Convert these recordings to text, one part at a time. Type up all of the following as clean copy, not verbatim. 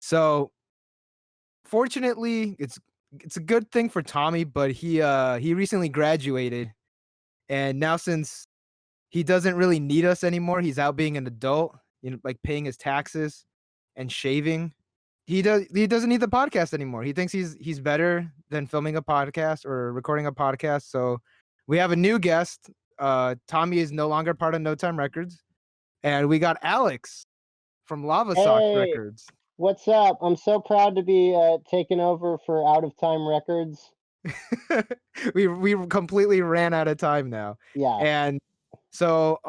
So fortunately, it's a good thing for Tommy, but he recently graduated, and now since he doesn't really need us anymore, he's out being an adult, like paying his taxes and shaving. He doesn't need the podcast anymore. He thinks he's better than filming a podcast or recording a podcast. So we have a new guest. Tommy is no longer part of No Time Records, and we got Alex from Lavasocks Hey, Records. what's up? I'm so proud to be taking over for Out of Time Records. we completely ran out of time now. Yeah. And so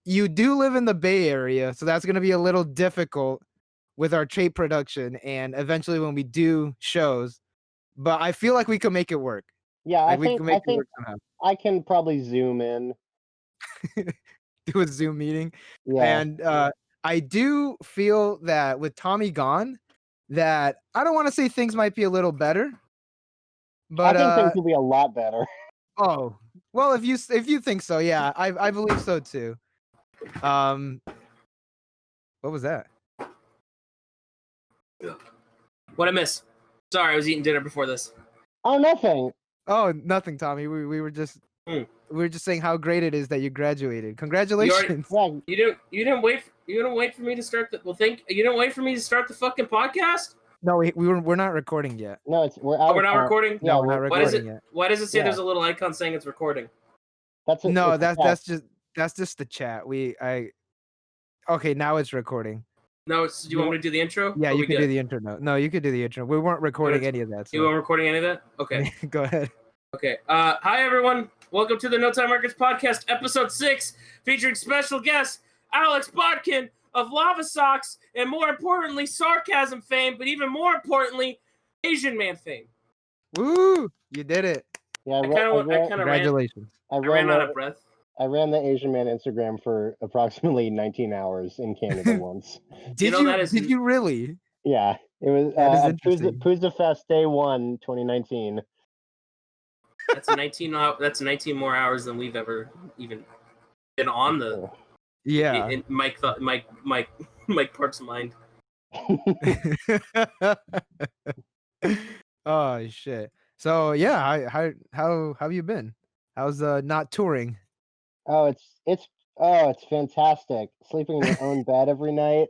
you do live in the Bay Area, so that's gonna be a little difficult with our tape production and eventually when we do shows. But I feel like we could make it work. Yeah, Like we can make it work somehow. I can probably zoom in. Do a Zoom meeting. Yeah. And I do feel that with Tommy gone, that I don't want to say things might be a little better. But I think things will be a lot better. oh, well, if you think so, yeah, I believe so too. What was that? What I miss? Sorry, I was eating dinner before this. Oh, nothing. Oh, nothing, Tommy. We were just we were just saying how great it is that you graduated. Congratulations. You didn't wait for me to start the you didn't wait for me to start the fucking podcast? No, we're not recording yet. No, we're out. Oh, we're not recording? Yeah, we're not recording yet. Yet. Why does it say there's a little icon saying it's recording? That's just the chat. Okay, now it's recording. No, do you want me to do the intro? Yeah, you can do the intro. No, you could do the intro. We weren't recording any of that. So. You weren't recording any of that? Okay. Go ahead. Okay. Hi, everyone. Welcome to the No Time Records Podcast, Episode 6, featuring special guest Alex Botkin of Lavasocks, and more importantly, sarcasm fame, but even more importantly, Asian man fame. Woo! You did it. Yeah, congratulations. I ran out of breath. I ran the Asian Man Instagram for approximately 19 hours in Canada once. Did you really? Yeah, it was Puzza Fest Day 1, 2019. That's 19. That's 19 more hours than we've ever even been on the. Yeah. In Mike Park's mind. Oh shit. So yeah, how have you been? How's not touring? Oh, it's fantastic. Sleeping in your own bed every night.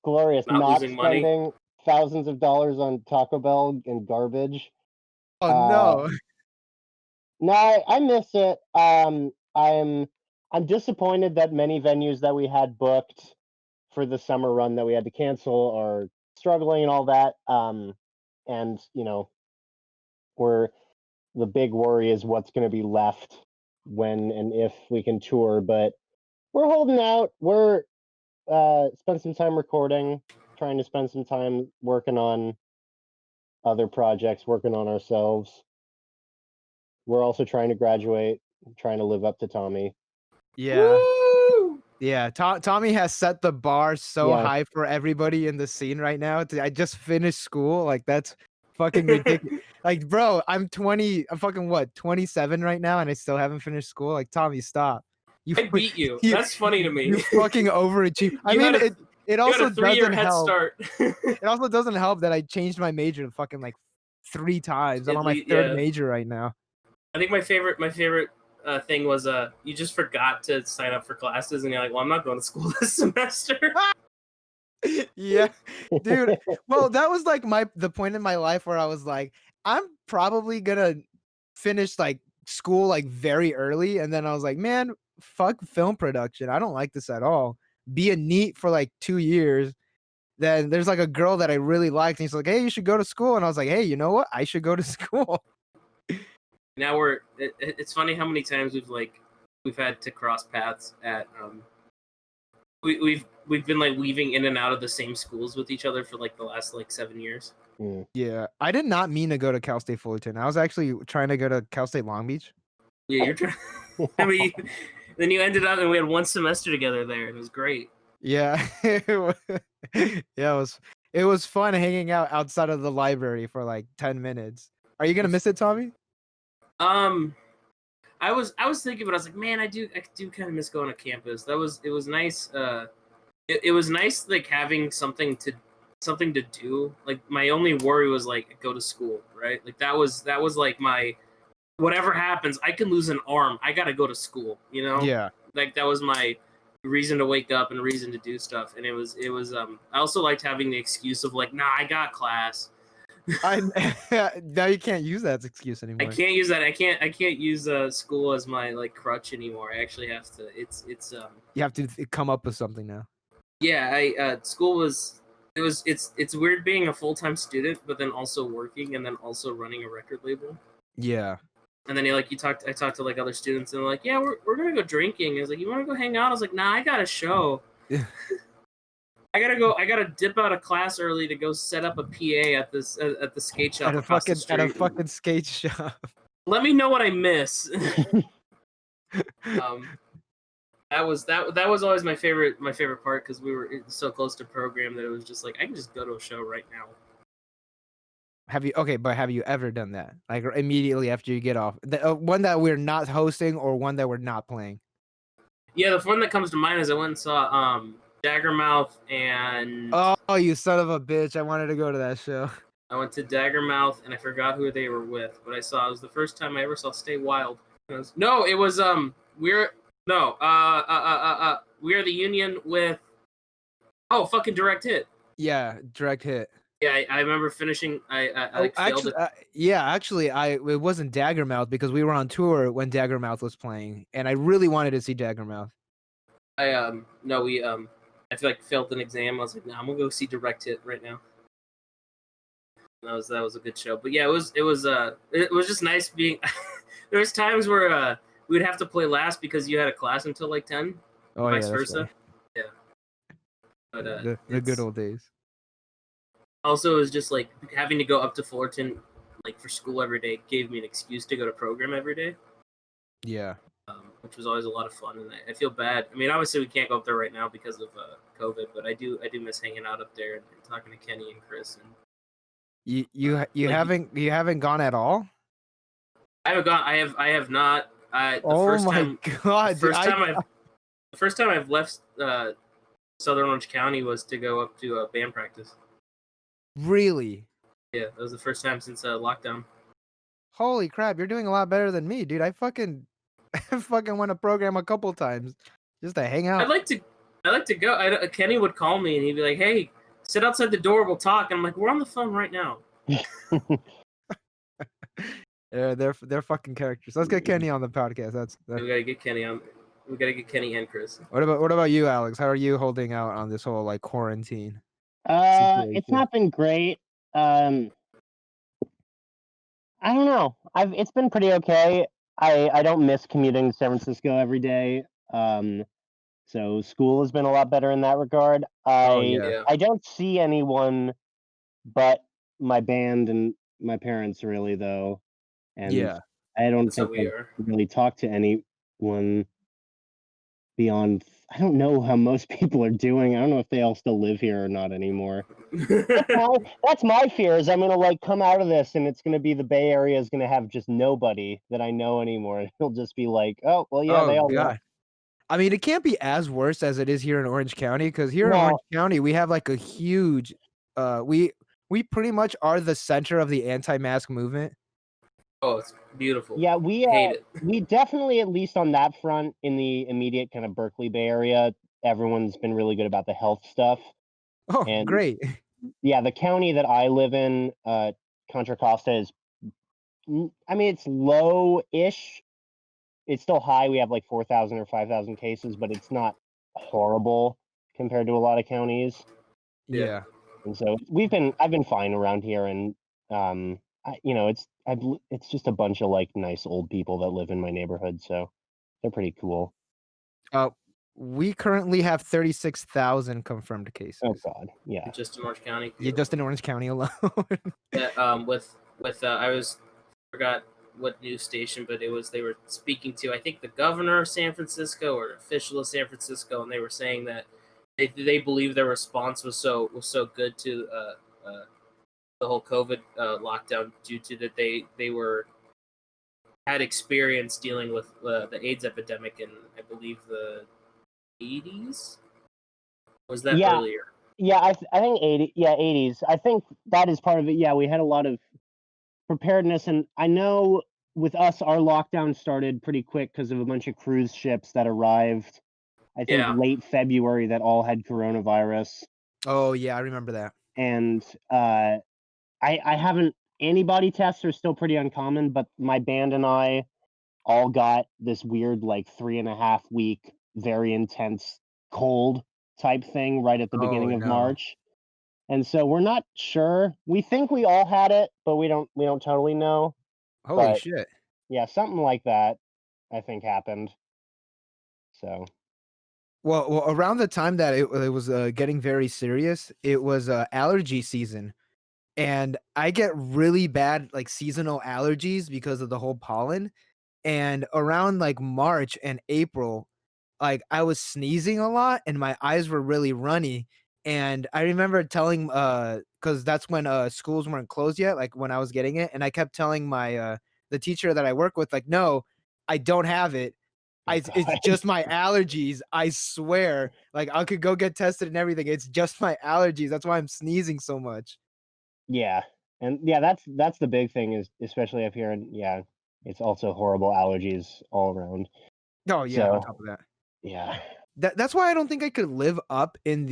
Glorious. Not spending thousands of dollars on Taco Bell and garbage. Oh no. No, I miss it. I'm disappointed that many venues that we had booked for the summer run that we had to cancel are struggling and all that. And the big worry is what's going to be left when and if we can tour, but we're holding out. We're spend some time recording, trying to spend some time working on other projects, working on ourselves. We're also trying to graduate, trying to live up to Tommy. Yeah. Woo! Yeah, Tommy has set the bar so high for everybody in the scene right now. I just finished school. Like, that's fucking ridiculous. Like, bro, I'm 27 right now, and I still haven't finished school. Like, Tommy, stop. I beat you. That's funny to me. You fucking overachieved. I mean, it also doesn't help. It also doesn't help that I changed my major to fucking like 3 times. I'm on my 3rd major right now. I think my favorite thing was you just forgot to sign up for classes, and you're like, well, I'm not going to school this semester. Yeah, dude. Well, that was like the point in my life where I was like, I'm probably gonna finish like school like very early, and then I was like, man, fuck film production. I don't like this at all. Be a NEET for like 2 years. Then there's like a girl that I really liked, and he's like, hey, you should go to school. And I was like, hey, you know what? I should go to school. Now it's funny how many times we've had to cross paths at we've been like weaving in and out of the same schools with each other for like the last like 7 years. Yeah, I did not mean to go to Cal State Fullerton. I was actually trying to go to Cal State Long Beach. Yeah, you're trying. I mean, then you ended up and we had 1 semester together there. It was great. Yeah, yeah, it was fun hanging out outside of the library for like 10 minutes. Are you gonna miss it, Tommy? I was thinking, but I was like, man, I do kind of miss going to campus. It was nice. It was nice like having something to something to do. Like my only worry was like go to school, right? Like that was like my whatever happens, I can lose an arm. I gotta go to school, you know? Yeah. Like that was my reason to wake up and reason to do stuff. And it was I also liked having the excuse of like, nah, I got class. Now you can't use that as excuse anymore. I can't use that. I can't use school as my like crutch anymore. I actually have to. It's You have to come up with something now. yeah. School was it's weird being a full-time student, but then also working and then also running a record label. Yeah. And then I talked to like other students and they're like, yeah, we're gonna go drinking. I was like, you want to go hang out? I was like, nah, I got a show. I gotta dip out of class early to go set up a PA at the skate shop across the street. At a fucking skate shop. Let me know what I miss. That was always my favorite part because we were so close to program that it was just like I can just go to a show right now. Have you ever done that? Like immediately after you get off, one that we're not hosting or one that we're not playing? Yeah, the one that comes to mind is I went and saw Daggermouth and oh, you son of a bitch! I wanted to go to that show. I went to Daggermouth and I forgot who they were with, but it was the first time I ever saw Stay Wild. We are the Union with fucking Direct Hit. Yeah, Direct Hit. Yeah, I remember finishing. I actually, it wasn't Daggermouth because we were on tour when Daggermouth was playing, and I really wanted to see Daggermouth. I feel like failed an exam. I was like, nah, I'm gonna go see Direct Hit right now. And that was a good show. But yeah, it was just nice being. There was times where we would have to play last because you had a class until like 10. Oh, vice yeah, versa. Right. Yeah. But the good old days. Also, it was just like having to go up to Fullerton, like for school every day, gave me an excuse to go to program every day. Yeah. Which was always a lot of fun, and I feel bad. I mean, obviously we can't go up there right now because of COVID, but I do miss hanging out up there and talking to Kenny and Chris. And you haven't gone at all? I haven't gone. I have not. The first time I've left Southern Orange County was to go up to band practice. Really? Yeah, that was the first time since lockdown. Holy crap! You're doing a lot better than me, dude. I fucking went to program a couple times just to hang out. I like to go. Kenny would call me and he'd be like, "Hey, sit outside the door. We'll talk." And I'm like, "We're on the phone right now." Yeah, they're fucking characters. Let's get Kenny on the podcast. That's... We gotta get Kenny on. We gotta get Kenny and Chris. What about you, Alex? How are you holding out on this whole like quarantine? It's not been great. I don't know. It's been pretty okay. I don't miss commuting to San Francisco every day. So school has been a lot better in that regard. I don't see anyone but my band and my parents really though. And I don't think I really talk to anyone beyond. I don't know how most people are doing. I don't know if they all still live here or not anymore. That's my fear is I'm gonna like come out of this and it's gonna be the Bay Area is gonna have just nobody that I know anymore. It'll just be like, oh well, yeah, they all left. I mean, it can't be as worse as it is here in Orange County because here in Orange County we have like a huge. We pretty much are the center of the anti-mask movement. Oh, it's beautiful. Yeah, we definitely, at least on that front, in the immediate kind of Berkeley Bay Area, everyone's been really good about the health stuff. Oh, and, great. Yeah, the county that I live in, Contra Costa, is, I mean, it's low-ish. It's still high. We have like 4,000 or 5,000 cases, but it's not horrible compared to a lot of counties. Yeah. And so I've been fine around here, and it's just a bunch of like nice old people that live in my neighborhood, so they're pretty cool. We currently have 36,000 confirmed cases. Oh God, yeah. Just in Orange County. Yeah, just in Orange County alone. Yeah, forgot what news station, but they were speaking to I think the governor of San Francisco or official of San Francisco, and they were saying that they believe their response was so good to the whole COVID lockdown due to that they had experience dealing with the AIDS epidemic in I believe the 80s. Was that earlier? I think 80s. I think that is part of it. Yeah, we had a lot of preparedness, and I know with us, our lockdown started pretty quick because of a bunch of cruise ships that arrived. I think Yeah. late February that all had coronavirus, Oh yeah, I remember that. and I haven't. Antibody tests are still pretty uncommon, but my band and I all got this weird, like 3.5 week, very intense cold type thing right at the Oh beginning of no. March. And so we're not sure. We think we all had it, but we don't totally know. Holy But shit. yeah, something like that I think happened. So Well, around the time that it was getting very serious, it was allergy season. And I get really bad like seasonal allergies because of the whole pollen. And around like March and April, like I was sneezing a lot and my eyes were really runny. And I remember telling because that's when schools weren't closed yet, like when I was getting it, and I kept telling my the teacher that I work with, like, no, I don't have it. oh It's god. just my allergies. I swear. Like I could go get tested and everything. It's just my allergies. That's why I'm sneezing so much. Yeah. And yeah, that's the big thing is especially up here, and yeah, it's also horrible allergies all around. Oh yeah, on So top of that. yeah. That's why I don't think I could live up in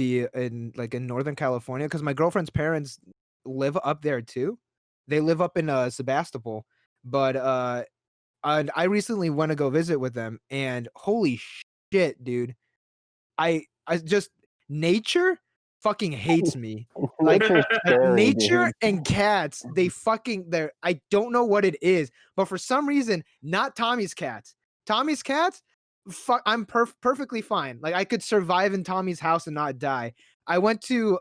Northern California because my girlfriend's parents live up there too. They live up in Sebastopol, but and I recently went to go visit with them, and holy shit, dude! I just nature fucking hates me. Like Nature's scary, nature dude. and cats, they're I don't know what it is, but for some reason, not Tommy's cats. Tommy's cats, I'm perfectly fine. Like I could survive in Tommy's house and not die. I went to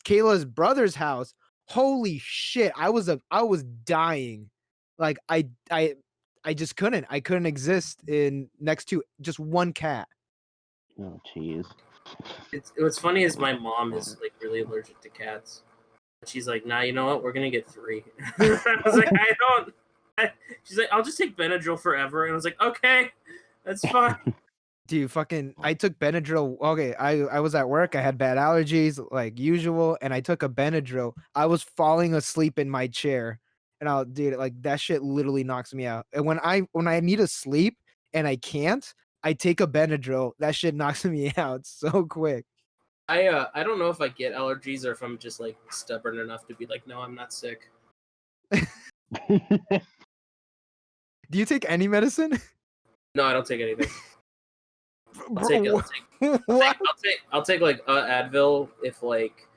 Kayla's brother's house. Holy shit, I was dying. Like I just couldn't. I couldn't exist in next to just one cat. Oh jeez. What's funny is my mom is like really allergic to cats. She's like, nah, you know what? We're gonna get 3. I was like, I don't. She's like, I'll just take Benadryl forever, and I was like, okay, that's fine. Dude, fucking I took Benadryl. Okay, I was at work. I had bad allergies like usual, and I took a Benadryl. I was falling asleep in my chair, and I'll dude, like that shit literally knocks me out. And when I need to sleep and I can't, I take a Benadryl. That shit knocks me out so quick. I don't know if I get allergies or if I'm just like stubborn enough to be like, no, I'm not sick. Do you take any medicine? No, I don't take anything. I'll Bro, take it. what? I'll take like Advil if like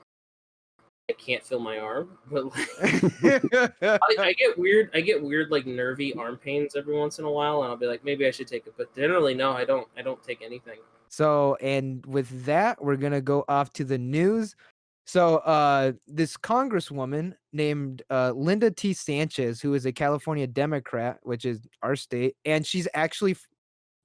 I can't feel my arm, but like, I get weird. I get weird like nervy arm pains every once in a while, and I'll be like, maybe I should take it. But generally, no, I don't. I don't take anything. So, and with that, we're gonna go off to the news. So, this congresswoman named Linda T. Sanchez, who is a California Democrat, which is our state, and she's actually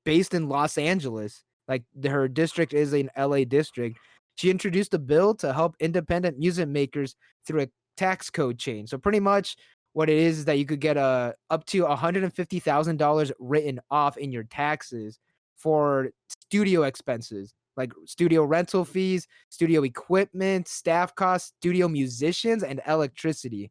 based in Los Angeles. Like her district is an LA district. She introduced a bill to help independent music makers through a tax code change. So pretty much what it is that you could get up to $150,000 written off in your taxes for studio expenses, like studio rental fees, studio equipment, staff costs, studio musicians, and electricity.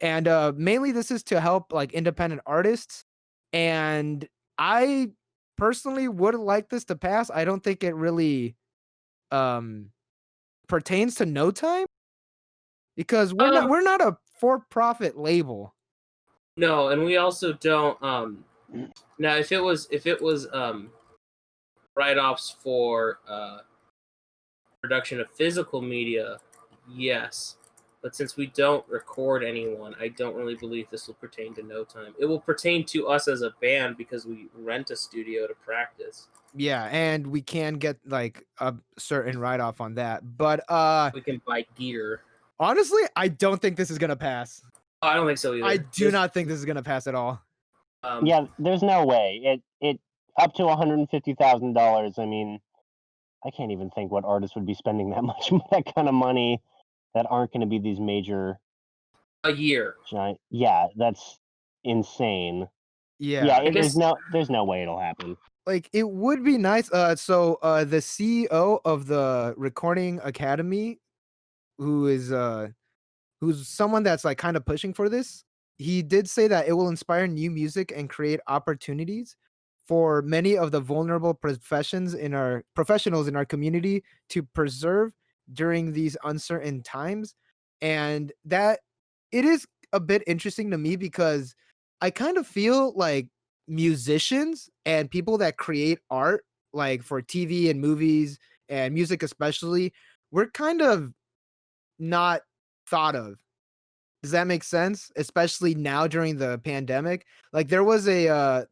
And mainly this is to help like independent artists. And I personally would like this to pass. I don't think it really um pertains to No Time because Um, we're not a for-profit label. no, and we also don't. Now if it was write-offs for production of physical media, yes. But since we don't record anyone, I don't really believe this will pertain to No Time. It will pertain to us as a band because we rent a studio to practice. Yeah, and we can get like a certain write-off on that. But We can buy gear. honestly, I don't think this is gonna pass. Oh, I don't think so either. I do not think this is gonna pass at all. Yeah, there's no way. It up to $150,000. I mean, I can't even think what artists would be spending that much that kind of money that aren't going to be these major a year. giant. Yeah, that's insane. Yeah. Yeah, I guess there's no way it'll happen. like it would be nice. So the CEO of the Recording Academy, who is who's someone that's like kind of pushing for this, he did say that it will inspire new music and create opportunities for many of the vulnerable professionals in our community to preserve during these uncertain times. And that it is a bit interesting to me because I kind of feel like musicians and people that create art, like for TV and movies and music especially, we're kind of not thought of. Does that make sense? Especially now during the pandemic? Like there was a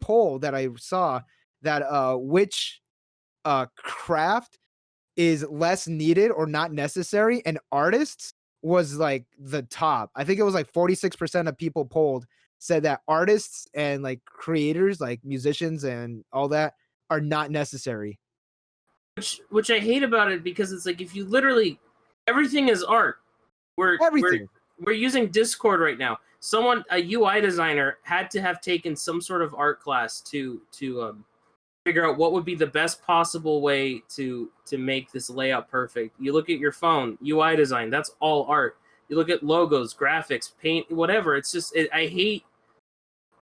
poll that I saw that which craft is less needed or not necessary, and artists was like the top. I think it was like 46% of people polled said that artists and like creators, like musicians and all that, are not necessary. Which I hate about it, because it's like, if you literally, everything is art. We're Everything. we're using Discord right now. A UI designer had to have taken some sort of art class to figure out what would be the best possible way to make this layout perfect. You look at your phone, UI design, that's all art. You look at logos, graphics, paint, whatever. It's just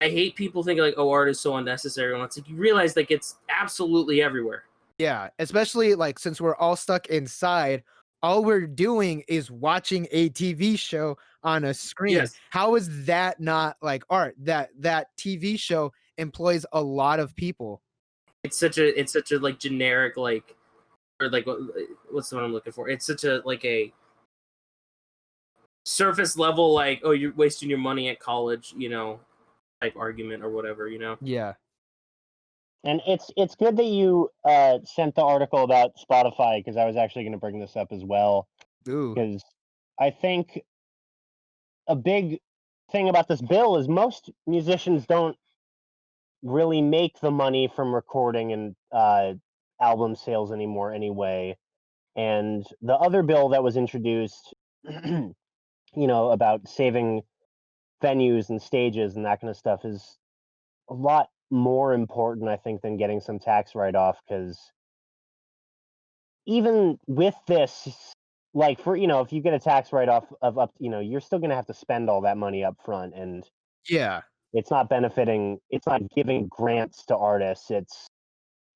I hate people thinking like, oh, art is so unnecessary. And it's like, you realize like it's absolutely everywhere. Yeah, especially like since we're all stuck inside, all we're doing is watching a TV show on a screen. Yes. How is that not like art? That TV show employs a lot of people. It's such a like generic, like, or like what's the one I'm looking for? It's such a like a surface level, like, oh, you're wasting your money at college, type argument or whatever, Yeah. And it's good that you sent the article about Spotify, because I was actually going to bring this up as well, Ooh. because I think a big thing about this bill is most musicians don't really make the money from recording and album sales anymore anyway. And the other bill that was introduced, about saving venues and stages and that kind of stuff, is a lot more important, I think, than getting some tax write-off, because even with this, like, for if you get a tax write-off of up, you're still going to have to spend all that money up front, and Yeah. it's not benefiting, it's not giving grants to artists.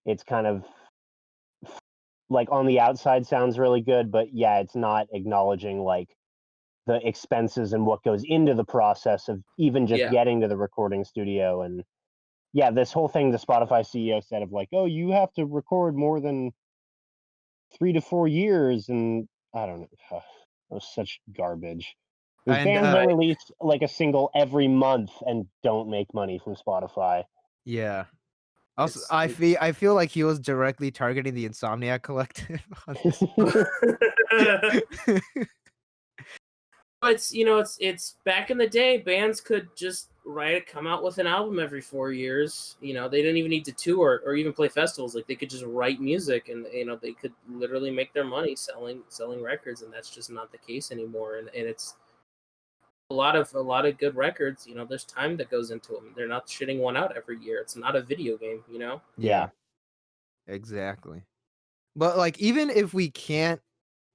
It's kind of like on the outside sounds really good, but yeah, it's not acknowledging like the expenses and what goes into the process of even just Yeah. getting to the recording studio. And yeah, this whole thing the Spotify CEO said of like, oh, you have to record more than 3 to 4 years, and I don't know. That was such garbage. Because And bands that release like a single every month and don't make money from Spotify. yeah. Also, It's I feel like he was directly targeting the Insomniac Collective on this. it's back in the day, bands could just come out with an album every 4 years. They didn't even need to tour or even play festivals. Like, they could just write music, and they could literally make their money selling records, and that's just not the case anymore. And it's a lot of good records. There's time that goes into them. They're not shitting one out every year. It's not a video game. Yeah. Exactly. But like even if we can't,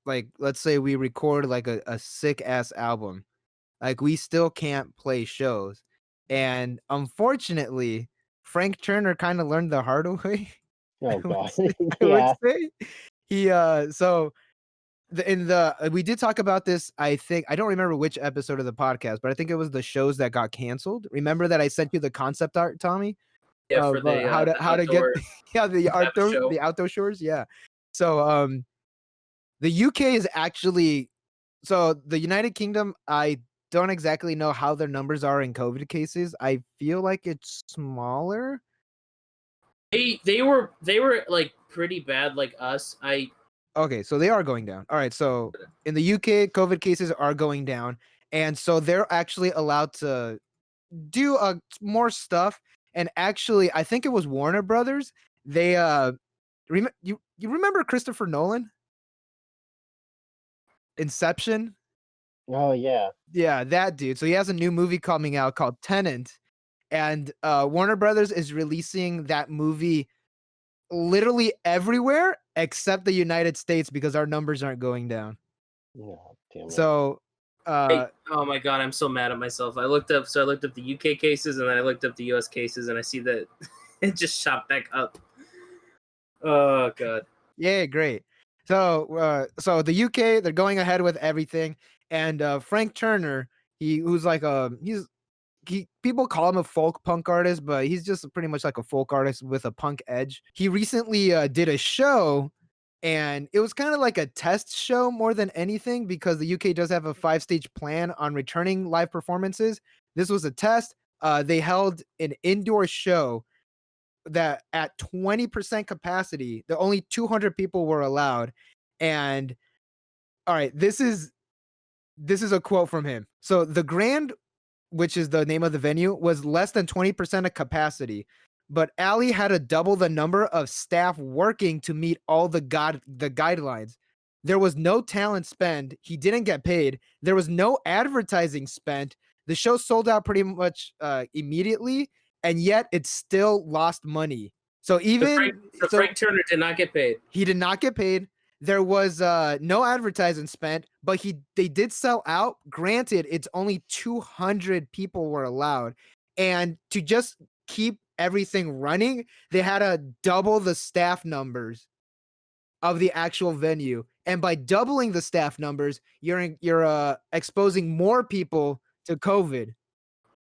like let's say we record like a sick ass album, like we still can't play shows. And unfortunately, Frank Turner kind of learned the hard way. Oh god. I would Yeah. say he so in the we did talk about this. I think I don't remember which episode of the podcast, but I think it was the shows that got canceled. Remember that I sent you the concept art, Tommy, Yeah, for of the how to get outdoor yeah show. the outdoor shores. Yeah. So the UK is actually so the United Kingdom. I don't exactly know how their numbers are in COVID cases. I feel like it's smaller. They were like pretty bad, like us. Okay, so they are going down. All right, so in the UK, COVID cases are going down, and so they're actually allowed to do more stuff. And actually, I think it was Warner Brothers. They you remember Christopher Nolan? Inception? Oh yeah. Yeah, that dude. So he has a new movie coming out called Tenant, and Warner Brothers is releasing that movie literally everywhere except the United States because our numbers aren't going down. Oh, damn it. So, oh my god, I'm so mad at myself. I looked up the UK cases and then I looked up the US cases and I see that it just shot back up. Oh god. yeah, great. So, so the UK, they're going ahead with everything, and Frank Turner, who's like people call him a folk punk artist, but he's just pretty much like a folk artist with a punk edge. He recently did a show, and it was kind of like a test show more than anything because the UK does have a 5-stage plan on returning live performances. This was a test. They held an indoor show that at 20% capacity, the only 200 people were allowed. And all right, this is a quote from him. So the Grand, which is the name of the venue, was less than 20% of capacity. But Ali had to double the number of staff working to meet all the guidelines. There was no talent spent. He didn't get paid. There was no advertising spent. The show sold out pretty much immediately, and yet it still lost money. So Frank Turner did not get paid. He did not get paid. There was no advertising spent, but they did sell out. Granted, it's only 200 people were allowed, and to just keep everything running, they had to double the staff numbers of the actual venue. And by doubling the staff numbers, you're exposing more people to COVID.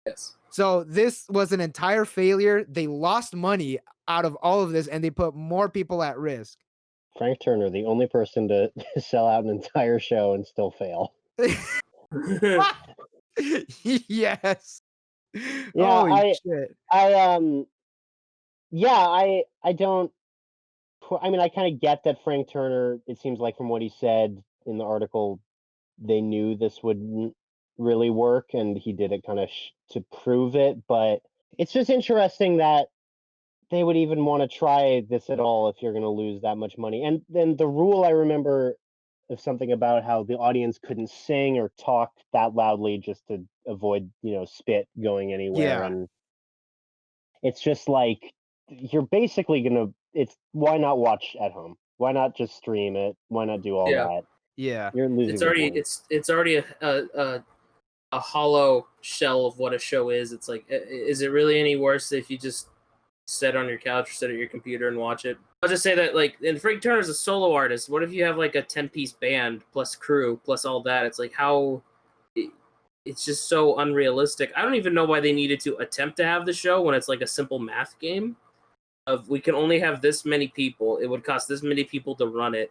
Yes. So this was an entire failure. They lost money out of all of this, and they put more people at risk. Frank Turner, the only person to sell out an entire show and still fail. Yes. Yeah, Holy shit. I don't. I mean, I kind of get that Frank Turner. It seems like from what he said in the article, they knew this wouldn't really work, and he did it kind of to prove it. But it's just interesting that they would even want to try this at all if you're going to lose that much money. And then the rule I remember of something about how the audience couldn't sing or talk that loudly just to avoid, spit going anywhere. Yeah. And it's just like you're basically going to why not watch at home? Why not just stream it? Why not do all that? Yeah. You're losing. It's already a hollow shell of what a show is. It's like, is it really any worse if you just sit on your couch or sit at your computer and watch it? I'll just say that, like, and Frank Turner's a solo artist. What if you have like a 10-piece band plus crew plus all that? It's like it's just so unrealistic. I don't even know why they needed to attempt to have the show when it's like a simple math game of we can only have this many people. It would cost this many people to run it.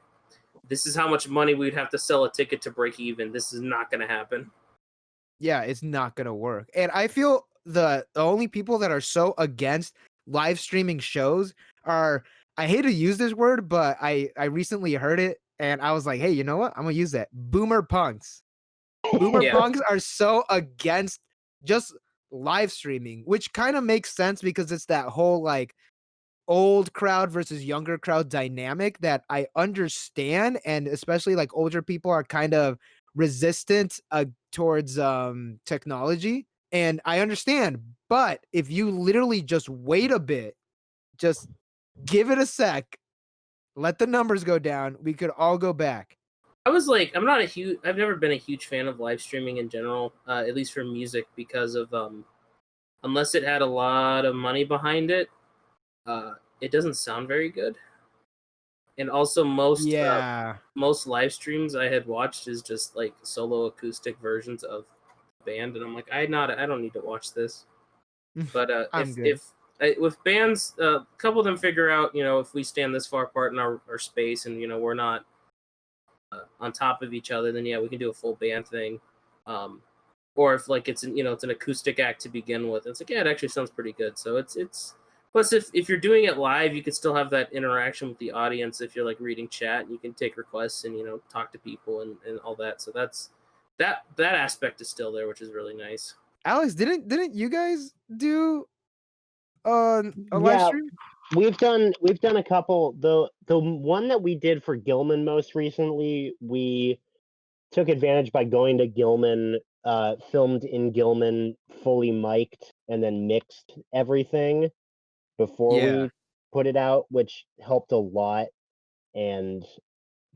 This is how much money we'd have to sell a ticket to break even. This is not going to happen. Yeah, it's not going to work. And I feel the only people that are so against live streaming shows are, I hate to use this word, but I recently heard it and I was like, hey, you know what? I'm going to use that. Boomer punks. Boomer punks are so against just live streaming, which kind of makes sense because it's that whole like old crowd versus younger crowd dynamic that I understand. And especially like older people are kind of resistant towards technology. And I understand. But if you literally just wait a bit, just give it a sec, let the numbers go down, we could all go back. I've never been a huge fan of live streaming in general, at least for music, because of unless it had a lot of money behind it, it doesn't sound very good. And also most live streams I had watched is just like solo acoustic versions of the band, and I'm like, I don't need to watch this. But if bands, a couple of them figure out, if we stand this far apart in our space and we're not on top of each other, then we can do a full band thing. Or if like it's an acoustic act to begin with, it's like, it actually sounds pretty good. So it's plus if you're doing it live, you can still have that interaction with the audience. If you're like reading chat, and you can take requests and talk to people and all that. So that aspect is still there, which is really nice. Alex, didn't you guys do a live stream? We've done a couple. The one that we did for Gilman most recently, we took advantage by going to Gilman filmed in Gilman, fully mic'd, and then mixed everything before Yeah. we put it out, which helped a lot and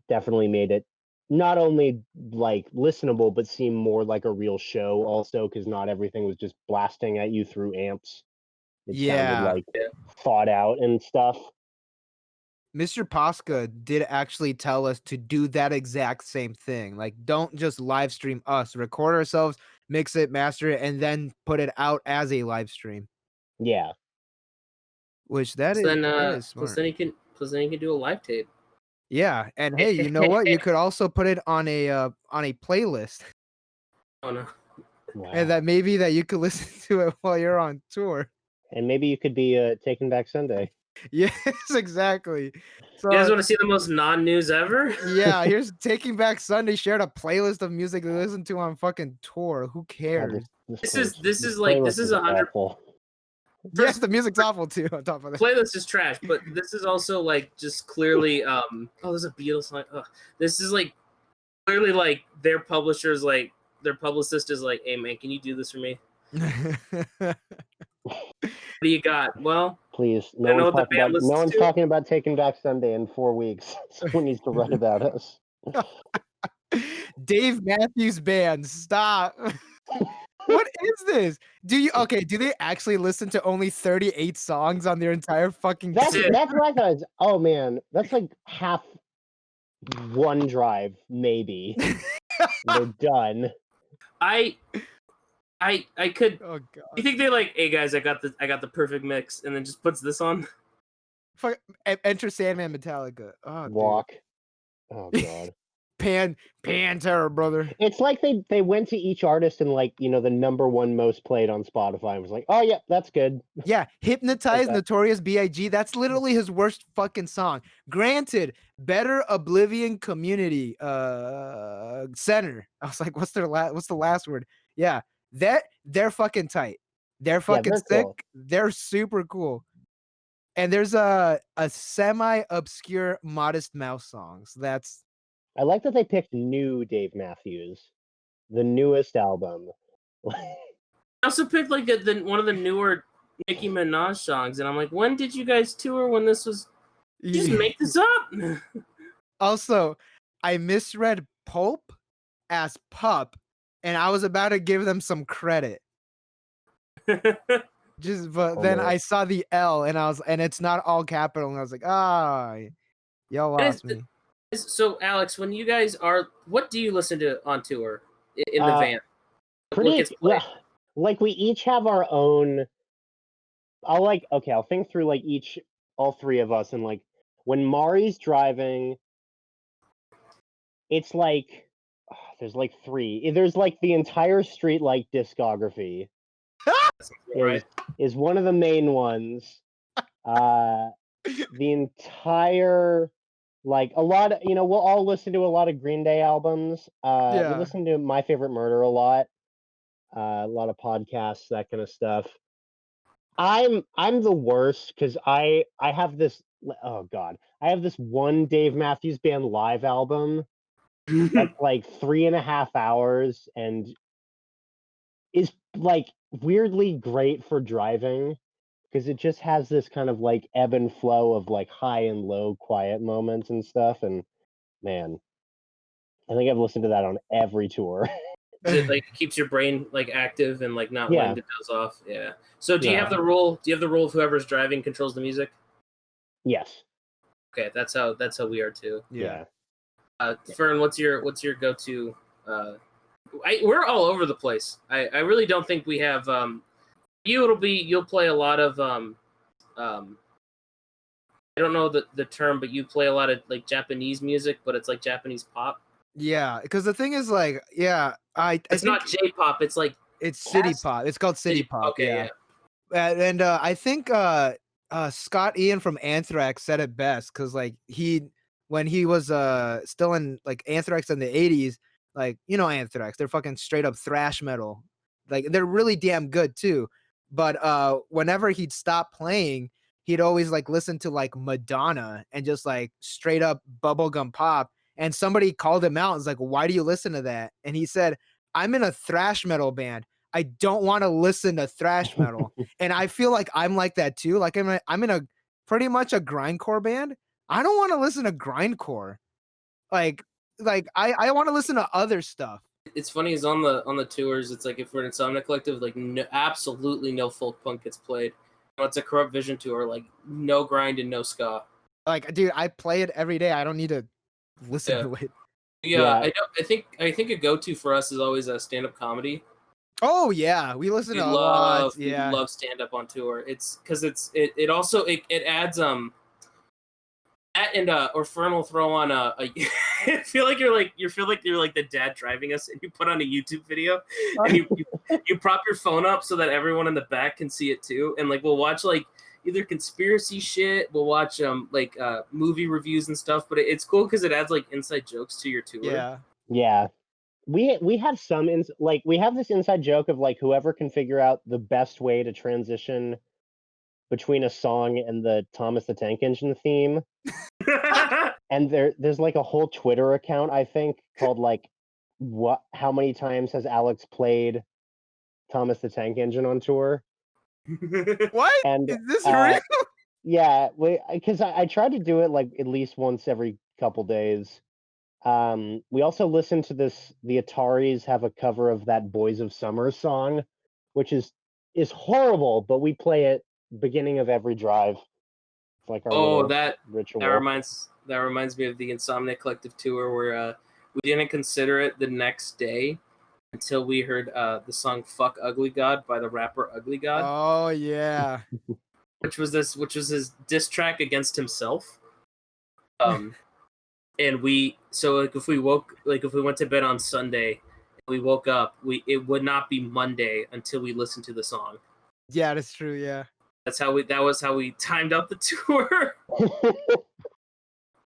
definitely made it not only like listenable but seem more like a real show also, because not everything was just blasting at you through amps. It sounded Yeah. like thought out and stuff. Mr. Posca did actually tell us to do that exact same thing. Like, don't just live stream us, record ourselves, mix it, master it, and then put it out as a live stream. Yeah. Which that Plus is plus smart. then you can do a live tape. Yeah, and hey, you know what? You could also put it on a playlist, Oh no. Wow. and that maybe that you could listen to it while you're on tour. And maybe you could be Taking Back Sunday. Yes, exactly. So You guys want to see the most non-news ever? yeah, here's Taking Back Sunday shared a playlist of music to listen to on fucking tour. Who God, cares? This is playlist 100. awful. Yes, the music's awful too. On top of that, Playlist is trash, but this is also like just clearly oh, there's a Beatles song. Oh, this is like clearly like their publishers, like their publicist is like, hey man, can you do this for me? What do you got? Well, Please, I know what the band no listens one's to. talking about Taking Back Sunday in 4 weeks. Someone needs to write about us. Dave Matthews Band, stop. What is this? Do they actually listen to only 38 songs on their entire fucking That's it. what I thought. Oh man, that's like half one drive, maybe. They're done. I could. Oh god. You think they like, hey guys, I got the perfect mix, and then just puts this on? Fuck, Enter Sandman Metallica. Oh, Walk. Oh god. Pantera, brother. It's like they went to each artist and like, the #1 most played on Spotify and was like, oh yeah, that's good. Yeah, Hypnotize, that. Notorious B.I.G. That's literally his worst fucking song. Granted, Better Oblivion Community Center. I was like, what's the last word? Yeah, they're fucking tight. They're fucking they're sick. cool. They're super cool. And there's a semi-obscure Modest Mouse songs. That's I like that they picked new Dave Matthews, the newest album. I also picked like one of the newer Nicki Minaj songs, and I'm like, when did you guys tour? When this was? Did you just make this up? Also, I misread Pulp as Pup, and I was about to give them some credit. But then no. I saw the L, and it's not all capital, and I was like, y'all lost me. So, Alex, when you guys what do you listen to on tour in the van? Yeah, like we each have our own. I'll think through like all three of us, and like when Mari's driving, it's like there's like three. There's like the entire Streetlight discography. Right. Is one of the main ones. The entire, like a lot of, we'll all listen to a lot of Green Day albums. We listen to My Favorite Murder a lot of podcasts, that kind of stuff. I'm the worst because I have this, oh god, I have this one Dave Matthews Band live album that's like 3.5 hours and is like weirdly great for driving because it just has this kind of like ebb and flow of like high and low quiet moments and stuff. And man, I think I've listened to that on every tour. It like keeps your brain like active and like not letting it doze off. Yeah. So do you have the rule? Do you have the rule of whoever's driving controls the music? Yes. Okay, that's how we are too. Yeah. Fern, what's your go-to? We're all over the place. I really don't think we have. You'll play a lot of I don't know the term, but you play a lot of like Japanese music, but it's like Japanese pop. Yeah, because the thing is, like, it's not J-pop. It's like it's city pop. It's called city pop. Okay, yeah. And I think Scott Ian from Anthrax said it best because like when he was still in like Anthrax in the 80s, like Anthrax, they're fucking straight up thrash metal. Like they're really damn good too. But whenever he'd stop playing, he'd always like listen to like Madonna and just like straight up bubblegum pop. And somebody called him out and was like, why do you listen to that? And he said, I'm in a thrash metal band. I don't want to listen to thrash metal. And I feel like I'm like that too. Like I'm in a pretty much a grindcore band. I don't want to listen to grindcore. Like I want to listen to other stuff. It's funny is on the tours. It's like if we're an Insomnia Collective, like no, absolutely no folk punk gets played. It's a Corrupt Vision tour, like no grind and no ska. Like, dude, I play it every day. I don't need to listen to it. Yeah. I think a go-to for us is always a stand-up comedy. Oh yeah, we listen to a lot. Yeah, we love stand-up on tour. It's because it also adds that and or Fern will throw on I feel like you're like the dad driving us, and you put on a YouTube video, and you prop your phone up so that everyone in the back can see it too, and like we'll watch like either conspiracy shit, we'll watch movie reviews and stuff, but it's cool because it adds like inside jokes to your tour. Yeah. We have we have this inside joke of like whoever can figure out the best way to transition between a song and the Thomas the Tank Engine theme. And there's like a whole Twitter account, I think, called like how many times has Alex played Thomas the Tank Engine on tour? What? And is this real? Yeah, because I try to do it like at least once every couple days. We also listen to the Ataris have a cover of that Boys of Summer song, which is horrible, but we play it beginning of every drive. It's like our ritual. That reminds me of the Insomnia Collective tour where we didn't consider it the next day until we heard the song "Fuck Ugly God" by the rapper Ugly God. Oh yeah. which was his diss track against himself. And if we went to bed on Sunday and we woke up, it would not be Monday until we listened to the song. Yeah, that's true. Yeah. That was how we timed up the tour.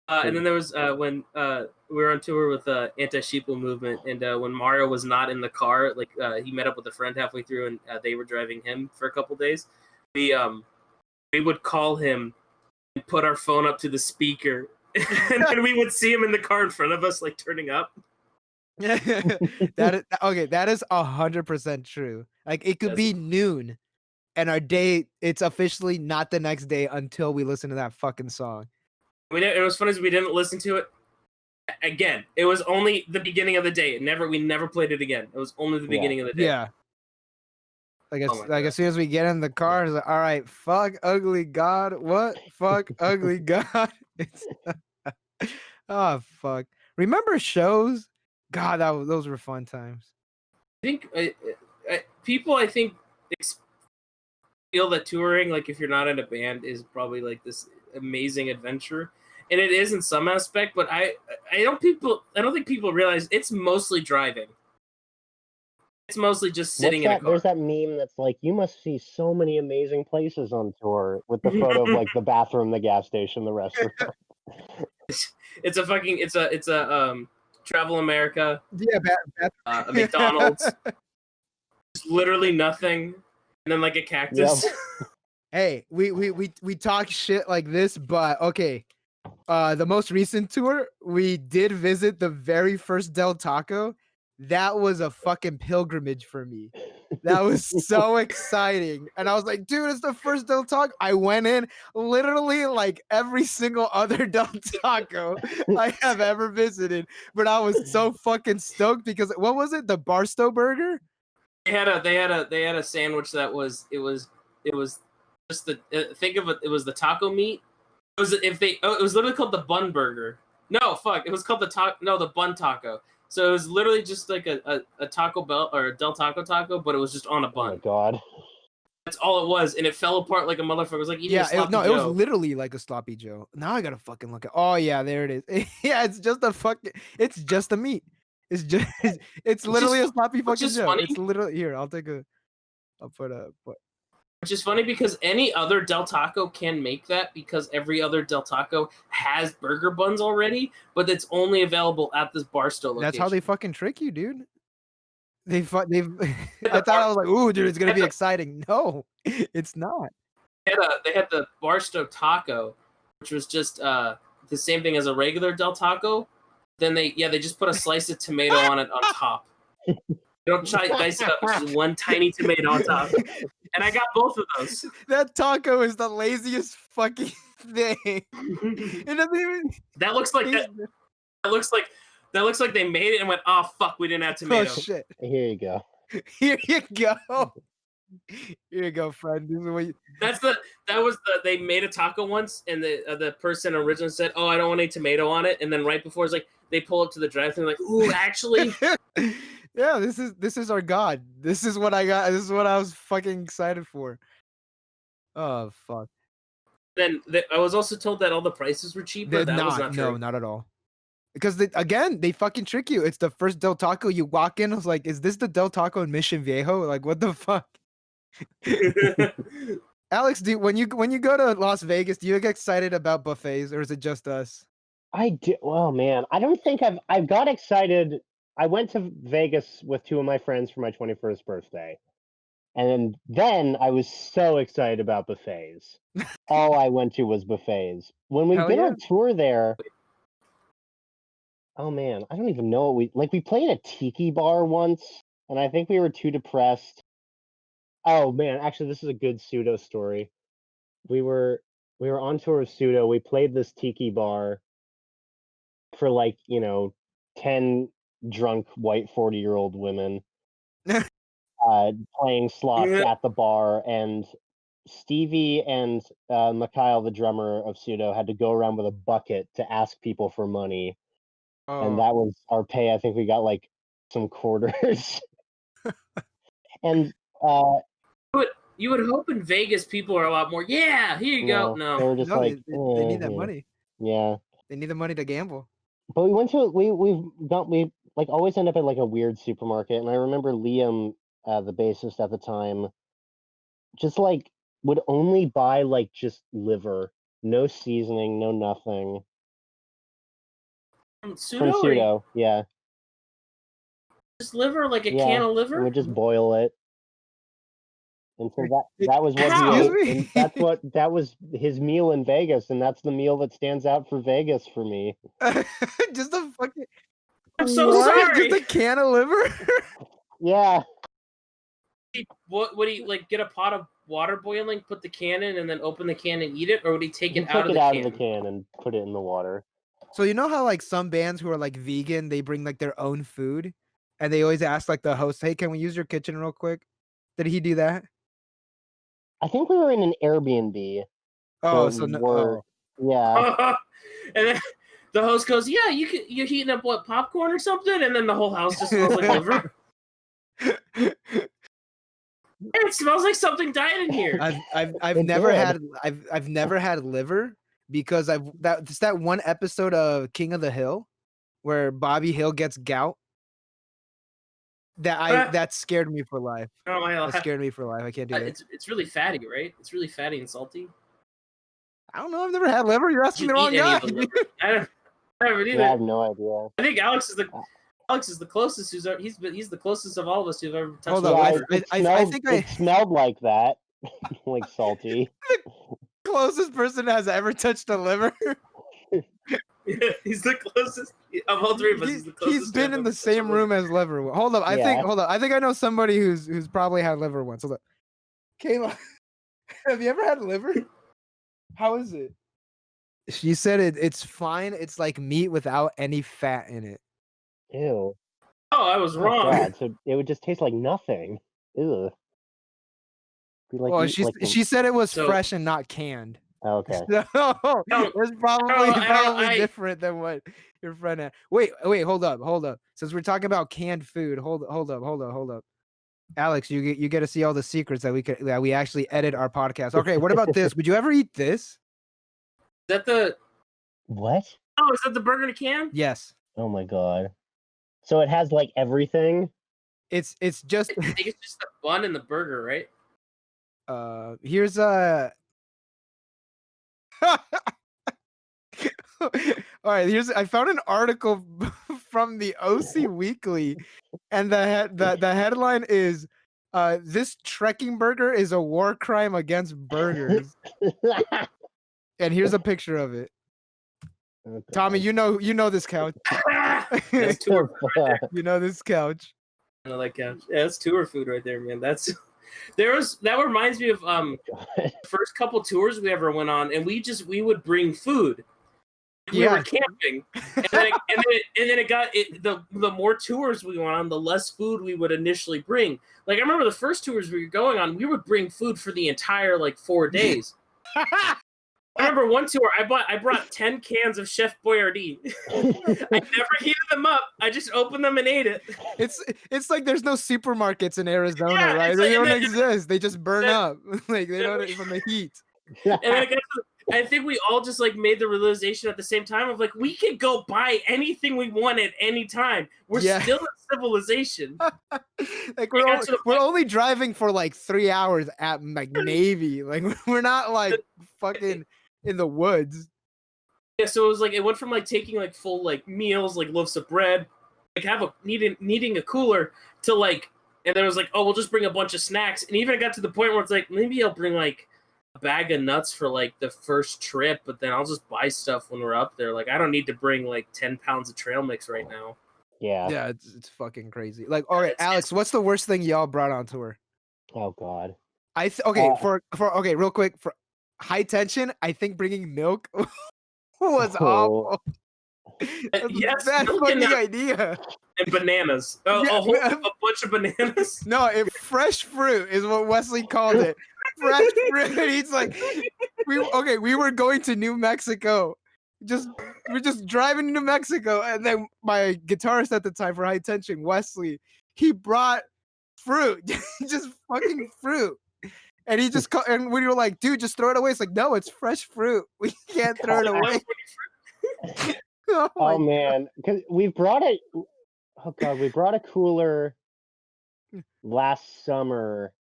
And then there was when we were on tour with Anti-Sheeple Movement, and when Mario was not in the car, like he met up with a friend halfway through, and they were driving him for a couple days. We would call him and put our phone up to the speaker, and then we would see him in the car in front of us, like turning up. That is 100% true. Like it could be noon, and our day it's officially not the next day until we listen to that fucking song. It was funny as we didn't listen to it again. It was only the beginning of the day. We never played it again. It was only the beginning of the day. Yeah. As soon as we get in the car, it's like, all right, fuck ugly God. What? Fuck ugly God. Oh fuck. Remember shows? God, those were fun times. I think people feel that touring, like if you're not in a band, is probably like this amazing adventure, and it is in some aspect. But I don't think people realize it's mostly driving. It's mostly just sitting in a car. There's that meme that's like, you must see so many amazing places on tour, with the photo of like the bathroom, the gas station, the restaurant. It's a Travel America. Yeah, a McDonald's. Just literally nothing, and then like a cactus. Yep. Hey, we talk shit like this, but okay. The most recent tour, we did visit the very first Del Taco. That was a fucking pilgrimage for me. That was so exciting. And I was like, dude, it's the first Del Taco. I went in literally like every single other Del Taco I have ever visited. But I was so fucking stoked because what was it? The Barstow Burger? They had a sandwich that was just think of it. It was the taco meat. It was literally called the bun burger. No, fuck. It was called the bun taco. So it was literally just like a Taco Bell or a Del Taco, but it was just on a bun. Oh my god. That's all it was, and it fell apart like a motherfucker. It was like eating a sloppy Joe. It was literally like a sloppy Joe. Now I gotta fucking look at. Oh yeah, there it is. Yeah, it's just the meat. It's literally a sloppy fucking Joe. Funny. It's literally here. I'll put a. Which is funny because any other Del Taco can make that, because every other Del Taco has burger buns already, but it's only available at this Barstow location. That's how they fucking trick you, dude. I thought I was like, ooh, dude, it's gonna be exciting. No, it's not. They had the Barstow Taco, which was just the same thing as a regular Del Taco. Then they just put a slice of tomato on it on top. Don't dice it up. It's just one tiny tomato on top. And I got both of those. That taco is the laziest fucking thing. It doesn't even. That looks like that. That looks like they made it and went, oh fuck, we didn't have tomato. Oh shit! Here you go. Here you go. Here you go, friend. This is what you... They made a taco once, and the person originally said, "Oh, I don't want any tomato on it," and then right before it's like they pull up to the drive-thru, like, "Ooh, actually." Yeah, this is our god. This is what I got. This is what I was fucking excited for. Oh fuck. Then I was also told that all the prices were cheaper. That was not true. No, not at all. Because they fucking trick you. It's the first Del Taco. You walk in, I was like, is this the Del Taco in Mission Viejo? Like, what the fuck? Alex, when you go to Las Vegas, do you get excited about buffets, or is it just us? I do. Well, man, I don't think I've got excited. I went to Vegas with 2 of my friends for my 21st birthday. And then I was so excited about buffets. All I went to was buffets. When we Hell did yeah. our tour there, oh man, I don't even know what we played a tiki bar once, and I think we were too depressed. Oh man, actually this is a good pseudo story. We were on tour with Pseudo. We played this tiki bar for 10 drunk white 40-year-old women playing slots at the bar, and Stevie and Mikhail, the drummer of Pseudo, had to go around with a bucket to ask people for money. And that was our pay. I think we got some quarters. And you would hope in Vegas people are a lot more, yeah, here you go. No. They were just they need that money. Yeah. They need the money to gamble. But we went to we always end up at a weird supermarket, and I remember Liam, the bassist at the time, just would only buy just liver, no seasoning, no nothing. From Pseudo, yeah. Just liver, like a can of liver? And we just boil it. And so that was what How? he ate, and that was his meal in Vegas, and that's the meal that stands out for Vegas for me. Just a fucking. I'm so sorry. Just a can of liver. Yeah. What would he get a pot of water boiling, put the can in, and then open the can and eat it, or would he take it out of the can and put it in the water? So you know how some bands who are vegan, they bring their own food, and they always ask the host, "Hey, can we use your kitchen real quick?" Did he do that? I think we were in an Airbnb. Oh, yeah. And then the host goes, "Yeah, you're heating up popcorn or something?" And then the whole house just smells like liver. It smells like something died in here. I've never had liver because it's that one episode of King of the Hill where Bobby Hill gets gout. That scared me for life. Oh my God. That scared me for life. I can't do it. It's really fatty, right? It's really fatty and salty. I don't know. I've never had liver. You're asking the wrong guy. I never either. I have no idea. I think Alex is the closest. He's the closest of all of us who've ever touched. Hold on. I think it smelled like that, like salty. The closest person has ever touched a liver. He's the closest of all 3 of us. He's the closest. He's been in the same room as liver. Hold up. I think I know somebody who's probably had liver once. Hold up. Kayla, have you ever had liver? How is it? She said it's fine. It's like meat without any fat in it. Ew. Oh, I was wrong. God, so it would just taste like nothing. Ew. Well, she said it was fresh and not canned. Okay. So it's probably different than what your friend had. Wait, hold up. Since we're talking about canned food, hold up. Alex, you get to see all the secrets that we actually edit our podcast. Okay, what about this? Would you ever eat this? Is that the what? Oh, is that the burger in a can? Yes. Oh my God. So it has everything? It's just I think it's just the bun and the burger, right? Here's all right, I found an article from the OC Weekly, and the headline is this trekking burger is a war crime against burgers. And here's a picture of it. Okay. Tommy, you know this couch. You know this couch. Like couch. Yeah, that's tour food right there, man. That reminds me of first couple tours we ever went on, and we would bring food. We were camping, and then it got the more tours we went on, the less food we would initially bring. Like I remember the first tours we were going on, we would bring food for the entire 4 days. I remember one tour I brought 10 cans of Chef Boyardee. I never heated them up. I just opened them and ate it. It's like there's no supermarkets in Arizona, right? They don't exist. They just burn up. They don't from the heat. And then I think we all just made the realization at the same time of we could go buy anything we want at any time. We're still in civilization. We're only driving for 3 hours at Navy. We're not fucking in the woods. Yeah, so it was it went from taking full meals, loaves of bread, needing a cooler to and then it was oh, we'll just bring a bunch of snacks, and even it got to the point where it's maybe I'll bring a bag of nuts for the first trip, but then I'll just buy stuff when we're up there. I don't need to bring 10 pounds of trail mix right now. Yeah, it's fucking crazy. All right, Alex, what's the worst thing y'all brought on tour? Oh God. Okay, real quick, for high tension, I think bringing milk was awful. Yes, bad fucking idea. And bananas. A bunch of bananas. No, fresh fruit is what Wesley called it. Fresh fruit. He's we were going to New Mexico. We're just driving to New Mexico, and then my guitarist at the time for high tension, Wesley, he brought fruit, just fucking fruit. And he just and we were like, dude, just throw it away. It's no, it's fresh fruit. We can't throw it away. Oh man, because we brought it. Oh God, we brought a cooler last summer.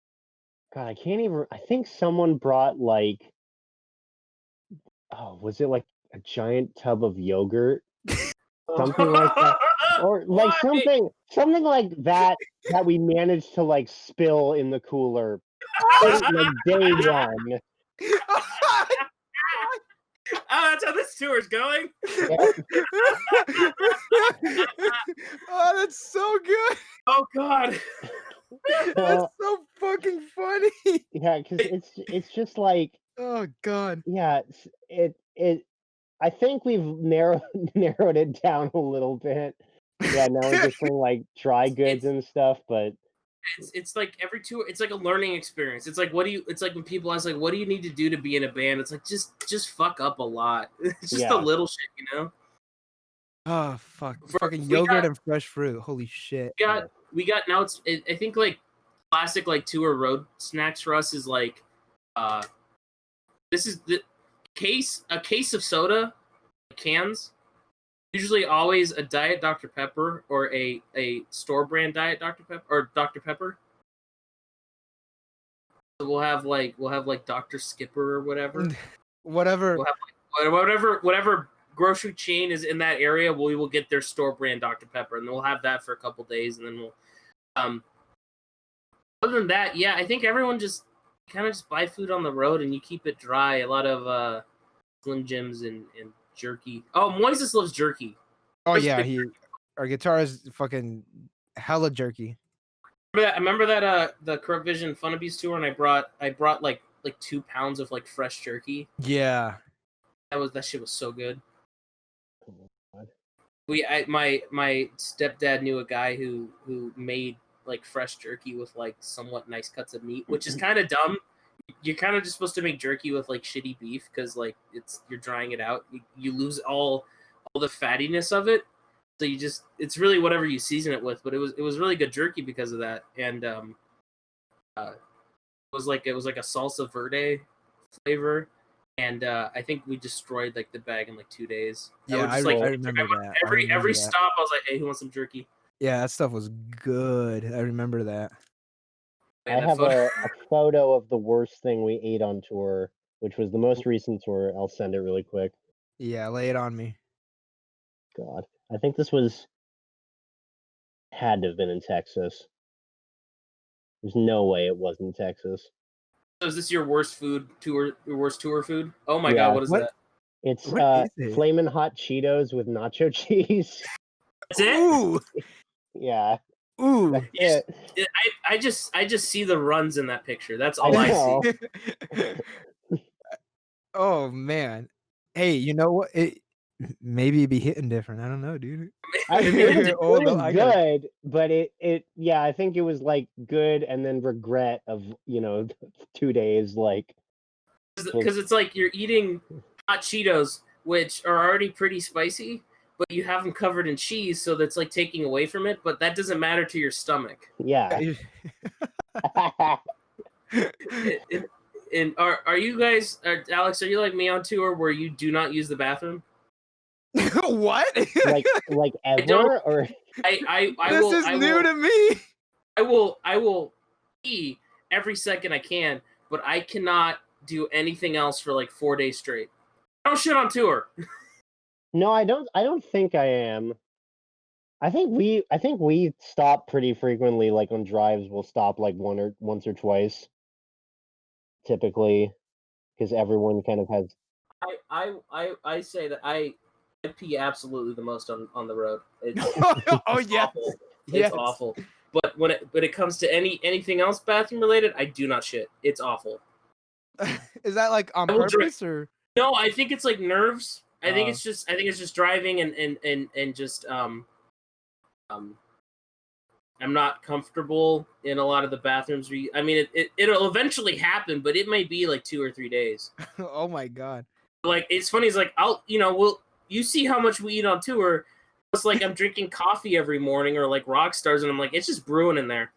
God, I can't even. I think someone brought was it a giant tub of yogurt, something like that, or something like that we managed to spill in the cooler day one. Oh, that's how this tour is going. Oh, that's so good. Oh God, that's so fucking funny. Yeah, because it's just oh God. Yeah, it. I think we've narrowed it down a little bit. Yeah, now we just bring dry goods and stuff, but. It's every tour. It's a learning experience. It's It's when people ask what do you need to do to be in a band? It's just fuck up a lot. It's just the little shit, Oh fuck! Fucking yogurt and fresh fruit. Holy shit! We got now. I think classic tour road snacks for us is this is a case of soda, cans. Usually always a Diet Dr. Pepper or a store brand Diet Dr. Pepper or Dr. Pepper. So we'll have Dr. Skipper or whatever. Whatever. We'll have whatever grocery chain is in that area, we will get their store brand Dr. Pepper, and we'll have that for a couple days, and then we'll other than that, yeah, I think everyone just kind of just buy food on the road and you keep it dry. A lot of Slim Jims and jerky. Oh, Moises loves jerky. Oh yeah, our guitarist fucking hella jerky. Remember that the Corrupt Vision Funabuse tour, and I brought like 2 pounds of fresh jerky. Yeah, that shit was so good. My stepdad knew a guy who made fresh jerky with somewhat nice cuts of meat, which is kind of dumb. You're kind of just supposed to make jerky with shitty beef because you're drying it out. You lose all the fattiness of it, so it's really whatever you season it with. But it was really good jerky because of that, and it was like a salsa verde flavor, and I think we destroyed the bag in 2 days. Yeah, I remember that. Every stop, I was like, "Hey, who wants some jerky?" Yeah, that stuff was good. I remember that. I have a photo of the worst thing we ate on tour, which was the most recent tour. I'll send it really quick. Yeah, lay it on me. God, I think this had to have been in Texas. There's no way it wasn't Texas. So is this your worst food tour? Your worst tour food? Oh my God, what is that? It's Flamin' Hot Cheetos with nacho cheese. That's it? Ooh. Yeah. Ooh. I just see the runs in that picture. That's I all I know. see. Oh man. Hey, you know what? Maybe it'd be hitting different. I don't know, dude. It Oh no, was I got good, but yeah, I think it was like good and then regret of 2 days. Like, Because it's like you're eating hot Cheetos, which are already pretty spicy, but you have them covered in cheese, so that's like taking away from it. But that doesn't matter to your stomach. yeah. And are you guys, Alex? Are you like me on tour where you do not use the bathroom? What? like ever or I This will. is I new will. to me. I will pee every second I can, but I cannot do anything else for like 4 days straight. I don't shit on tour. no, I don't think I am. I think we stop pretty frequently. Like on drives, we'll stop like once or twice, typically, because everyone kind of has. I say that I pee absolutely the most on the road. It's Oh yeah. awful. Yes. It's awful. But when it comes to anything else bathroom related, I do not shit. It's awful. Is that like on I will drink- purpose or? No, I think it's like nerves. I think Oh. it's just driving and just I'm not comfortable in a lot of the bathrooms. I mean, it'll eventually happen, but it may be like 2 or 3 days. Oh my god. Like it's funny. It's like you see how much we eat on tour. It's like I'm drinking coffee every morning or like rock stars, and I'm like, it's just brewing in there.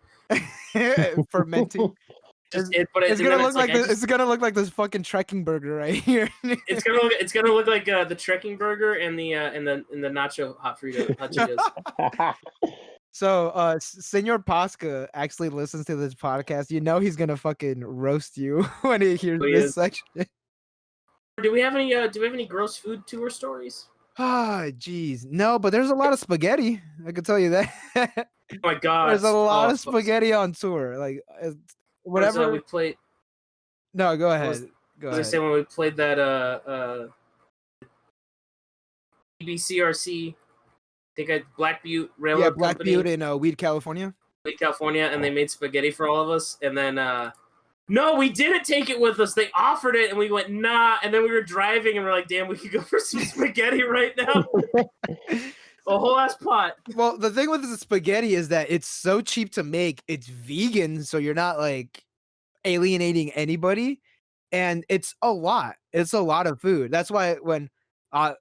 Fermenting. It's gonna look like this fucking trekking burger right here. It's gonna look like the trekking burger and the nacho hot Cheetos. So, Senor Pasca actually listens to this podcast. You know he's gonna fucking roast you when he hears this section. Do we have any gross food tour stories? Ah, jeez, no, but there's a lot of spaghetti. I can tell you that. Oh my god, there's a lot of spaghetti on tour. Like whatever we played. No, go ahead. Go ahead. I say when we played that BCRC. I think at Black Butte Railroad Black Company. Butte in Weed, California. And they made spaghetti for all of us. And then, no, we didn't take it with us. They offered it, and we went, nah. And then we were driving, and we're like, damn, we could go for some spaghetti right now. A whole ass pot. Well, the thing with the spaghetti is that it's so cheap to make. It's vegan, so you're not like alienating anybody, and it's a lot. It's a lot of food. That's why when I'm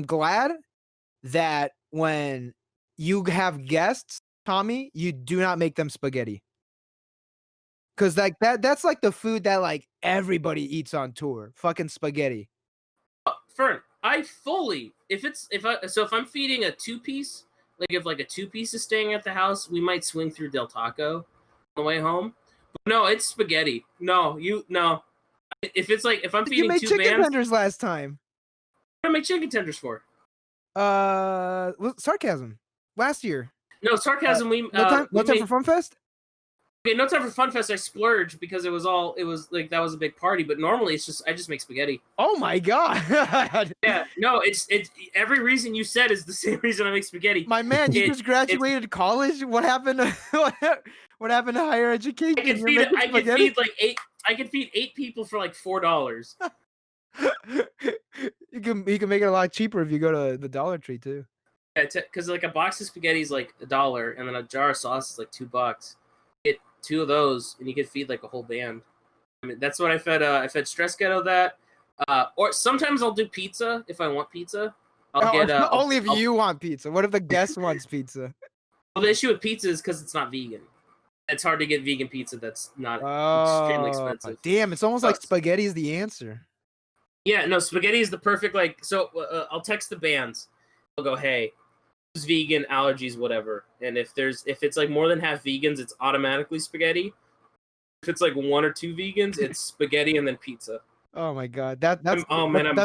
glad that when you have guests, Tommy, you do not make them spaghetti. Cause like that's like the food that like everybody eats on tour. Fucking spaghetti. Fern, if I'm feeding a 2-piece, like if like a 2-piece is staying at the house, we might swing through Del Taco on the way home. But no, it's spaghetti. No. If it's like if I'm feeding you made two chicken bands, tenders last time. what do I make chicken tenders for? Sarcasm. Last year. No, sarcasm. No time for Fun Fest. Okay, no time for Fun Fest. I splurged because it was like that was a big party. But normally I just make spaghetti. Oh my god. Yeah, no, it's every reason you said is the same reason I make spaghetti. My man, you just graduated college. What happened to what happened to higher education? I could feed 8 people for like $4. You can make it a lot cheaper if you go to the Dollar Tree too. Yeah, because like a box of spaghetti is like $1, and then a jar of sauce is like $2. Get 2 of those, and you could feed like a whole band. I mean, that's what I fed. I fed Stress Ghetto that. Or sometimes I'll do pizza if I want pizza. Only if you want pizza. What if the guest wants pizza? Well, the issue with pizza is because it's not vegan. It's hard to get vegan pizza that's not extremely expensive. Damn, it's almost like spaghetti is the answer. Yeah, no, spaghetti is the perfect, like, so I'll text the bands. I'll go, hey, who's vegan, allergies, whatever. And if it's like more than half vegans, it's automatically spaghetti. If it's like 1 or 2 vegans, it's spaghetti and then pizza. Oh my god, that's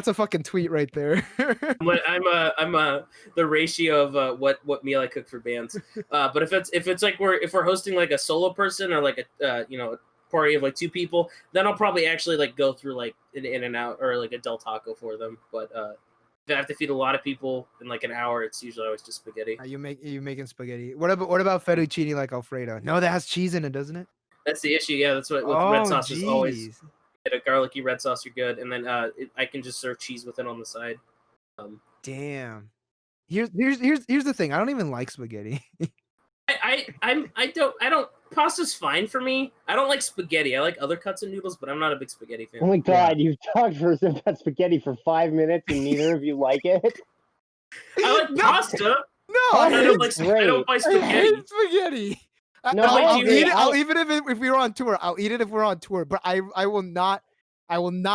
a fucking tweet right there. I'm the ratio of what meal I cook for bands. But if it's like if we're hosting like a solo person or like a a party of like 2 people, then I'll probably actually like go through like an In-N-Out or like a Del Taco for them. But if I have to feed a lot of people in like an hour, it's usually always just spaghetti. Are you making spaghetti? What about fettuccine like Alfredo? No, that has cheese in it, doesn't it? That's the issue. Yeah, that's what with red Oh, sauce is always. jeez. Get a garlicky red sauce, you're good, and then I can just serve cheese with it on the side. Damn. Here's the thing. I don't even like spaghetti. I don't. Pasta's fine for me. I don't like spaghetti. I like other cuts of noodles, but I'm not a big spaghetti fan. Oh my god, you've talked for about spaghetti for 5 minutes and neither of you like it? I like pasta. No, Oh, I don't it's like. I don't buy I spaghetti. hate spaghetti. No, I I'll agree. eat it. I'll even if we were on tour. I'll eat it if we're on tour. But I will not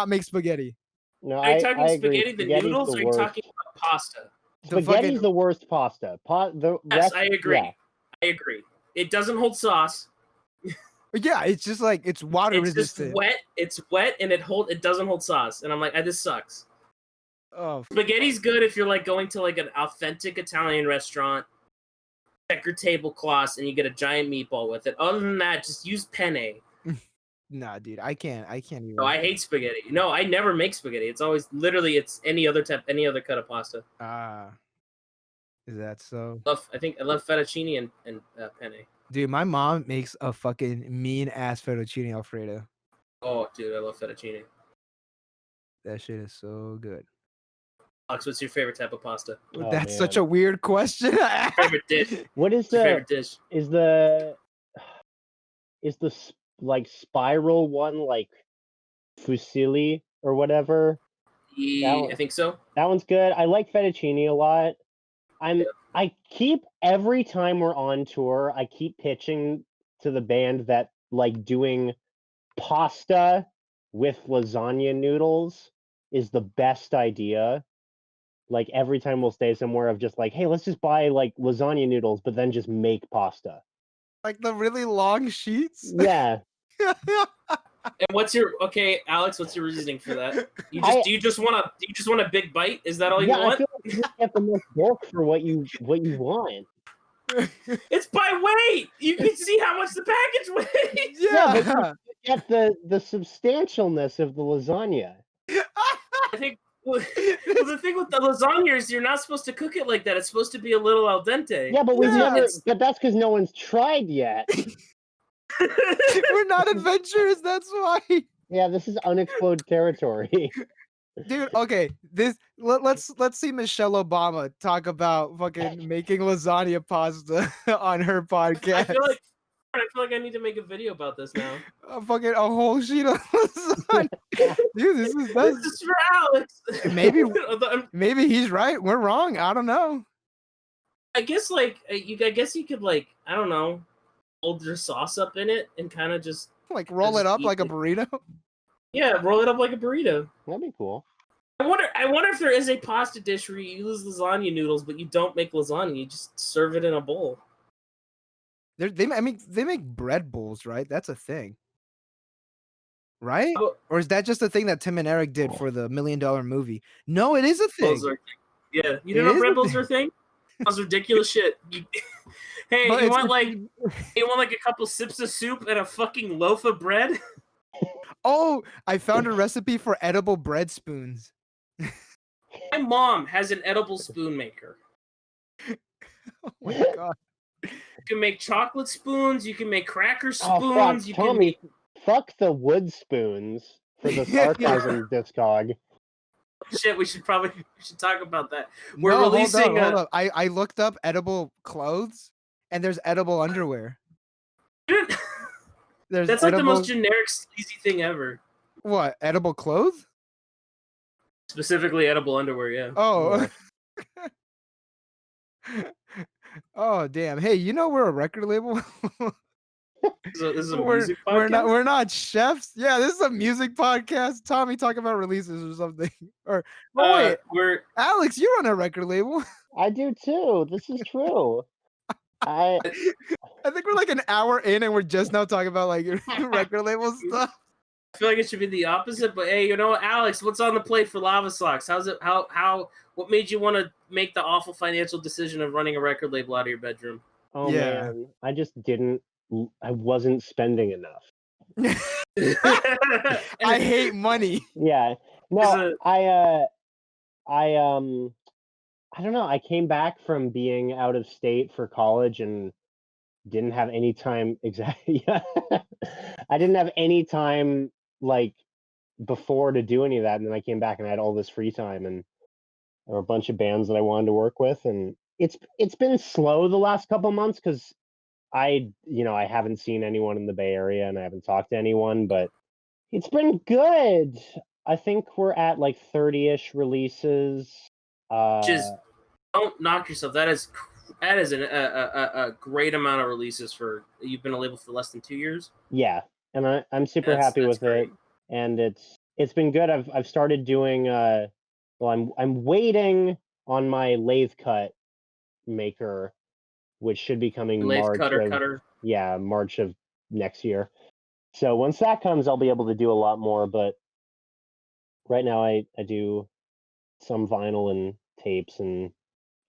make spaghetti. No, Are you talking I agree. spaghetti, the Spaghetti's noodles, or the are you worst. talking about pasta? Spaghetti's the worst pasta. The Yes, rest, I agree. yeah. I agree. It doesn't hold sauce. Yeah, it's just like it's water It's just resistant. wet. It's wet and it doesn't hold sauce. And I'm like, this sucks. Oh, Spaghetti's good if you're like going to like an authentic Italian restaurant, check your tablecloths, and you get a giant meatball with it. Other than that, just use penne. nah, dude, I can't even. No, I hate spaghetti. No, I never make spaghetti. It's always literally it's any other cut of pasta. Is that so? I love fettuccine and penne. Dude, my mom makes a fucking mean ass fettuccine Alfredo. Oh, dude, I love fettuccine. That shit is so good. Alex, what's your favorite type of pasta? Oh, That's such man. a weird question. Favorite dish? What is What's your the favorite dish? is the like spiral one like fusilli or whatever? Yeah, I think so. That one's good. I like fettuccine a lot. I keep every time we're on tour, I keep pitching to the band that like doing pasta with lasagna noodles is the best idea. Like every time we'll stay somewhere of just like, hey, let's just buy like lasagna noodles, but then just make pasta. Like the really long sheets. Yeah. And Alex? What's your reasoning for that? Do you just want a big bite? Is that all you Yeah, want? I feel like you get the most bulk for what you want. It's by weight. You can see how much the package weighs. Yeah. But you get the substantialness of the lasagna. I think. Well, the thing with the lasagna is you're not supposed to cook it like that. It's supposed to be a little al dente. Yeah, but we've Yeah, never. But that's because no one's tried yet. We're not adventurous, that's why. Yeah, this is unexplored territory. Dude, okay. Let's see Michelle Obama talk about fucking making lasagna pasta on her podcast. I feel like I need to make a video about this now. A whole sheet of lasagna. Dude, this is for Alex. Maybe he's right. We're wrong. I don't know. I guess you could like, I don't know, hold your sauce up in it and kind of just like roll it up like a burrito. Yeah, roll it up like a burrito. That'd be cool. I wonder if there is a pasta dish where you use lasagna noodles, but you don't make lasagna. You just serve it in a bowl. They make bread bowls, right? That's a thing, right? Or is that just a thing that Tim and Eric did for the $1 Million movie? No, it is a thing. Yeah, you know bread bowls are a thing. That's ridiculous shit. Hey, you want like a couple sips of soup and a fucking loaf of bread? Oh, I found a recipe for edible bread spoons. My mom has an edible spoon maker. Oh my god. You can make chocolate spoons, you can make cracker Oh, spoons, fuck, Tommy, fuck the wood spoons for the sarcasm discog. Shit, we should talk about that. We're releasing hold up. I looked up edible clothes and there's edible underwear. That's like the most generic sleazy thing ever. What? Edible clothes? Specifically edible underwear, yeah. Oh. Oh damn. Hey, you know we're a record label? This is a music podcast? We're not chefs. Yeah, this is a music podcast. Tommy talk about releases or something. Or wait, Alex, you're on a record label. I do too. This is true. I think we're like an hour in and we're just now talking about like record label stuff. I feel like it should be the opposite, but hey, you know what, Alex, what's on the plate for Lavasocks? What made you want to make the awful financial decision of running a record label out of your bedroom? Oh man, I wasn't spending enough. I hate money. Yeah. No, I don't know. I came back from being out of state for college and didn't have any time exactly. Yeah. I didn't have any time like before to do any of that, and then I came back and I had all this free time, and there were a bunch of bands that I wanted to work with, and it's been slow the last couple months because I haven't seen anyone in the Bay Area and I haven't talked to anyone, but it's been good. I think we're at like 30-ish releases. Just don't knock yourself. That is a great amount of releases for you've been a label for less than 2 years. Yeah, and I'm super happy with great. it, and it's been good. I've started doing I'm waiting on my lathe cut maker, which should be coming Lathe March cutter. Yeah, March of next year. So once that comes, I'll be able to do a lot more. But right now, I do some vinyl and tapes, and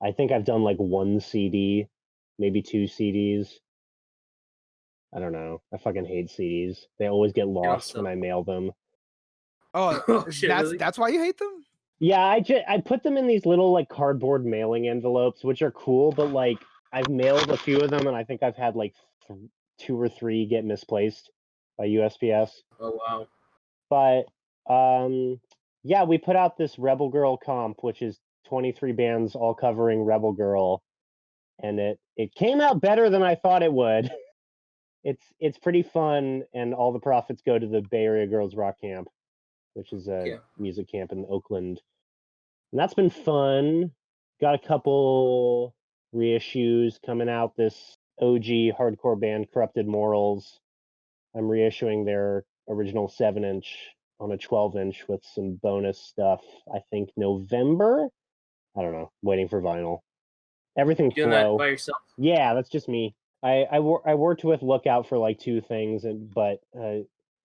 I think I've done like one CD, maybe 2 CDs. I don't know. I fucking hate CDs. They always get lost when I mail them. Oh, Oh shit! That's why you hate them? Yeah, I put them in these little like cardboard mailing envelopes, which are cool, but like I've mailed a few of them, and I think I've had like 2 or 3 get misplaced by USPS. Oh wow! But yeah, we put out this Rebel Girl comp, which is 23 bands all covering Rebel Girl, and it came out better than I thought it would. It's pretty fun, and all the profits go to the Bay Area Girls Rock Camp, which is a music camp in Oakland. And that's been fun. Got a couple reissues coming out. This OG hardcore band, Corrupted Morals. I'm reissuing their original 7-inch on a 12-inch with some bonus stuff. I think November. I don't know. Waiting for vinyl. Everything Doing flow. that by yourself? Yeah, that's just me. I worked with Lookout for like 2 things, but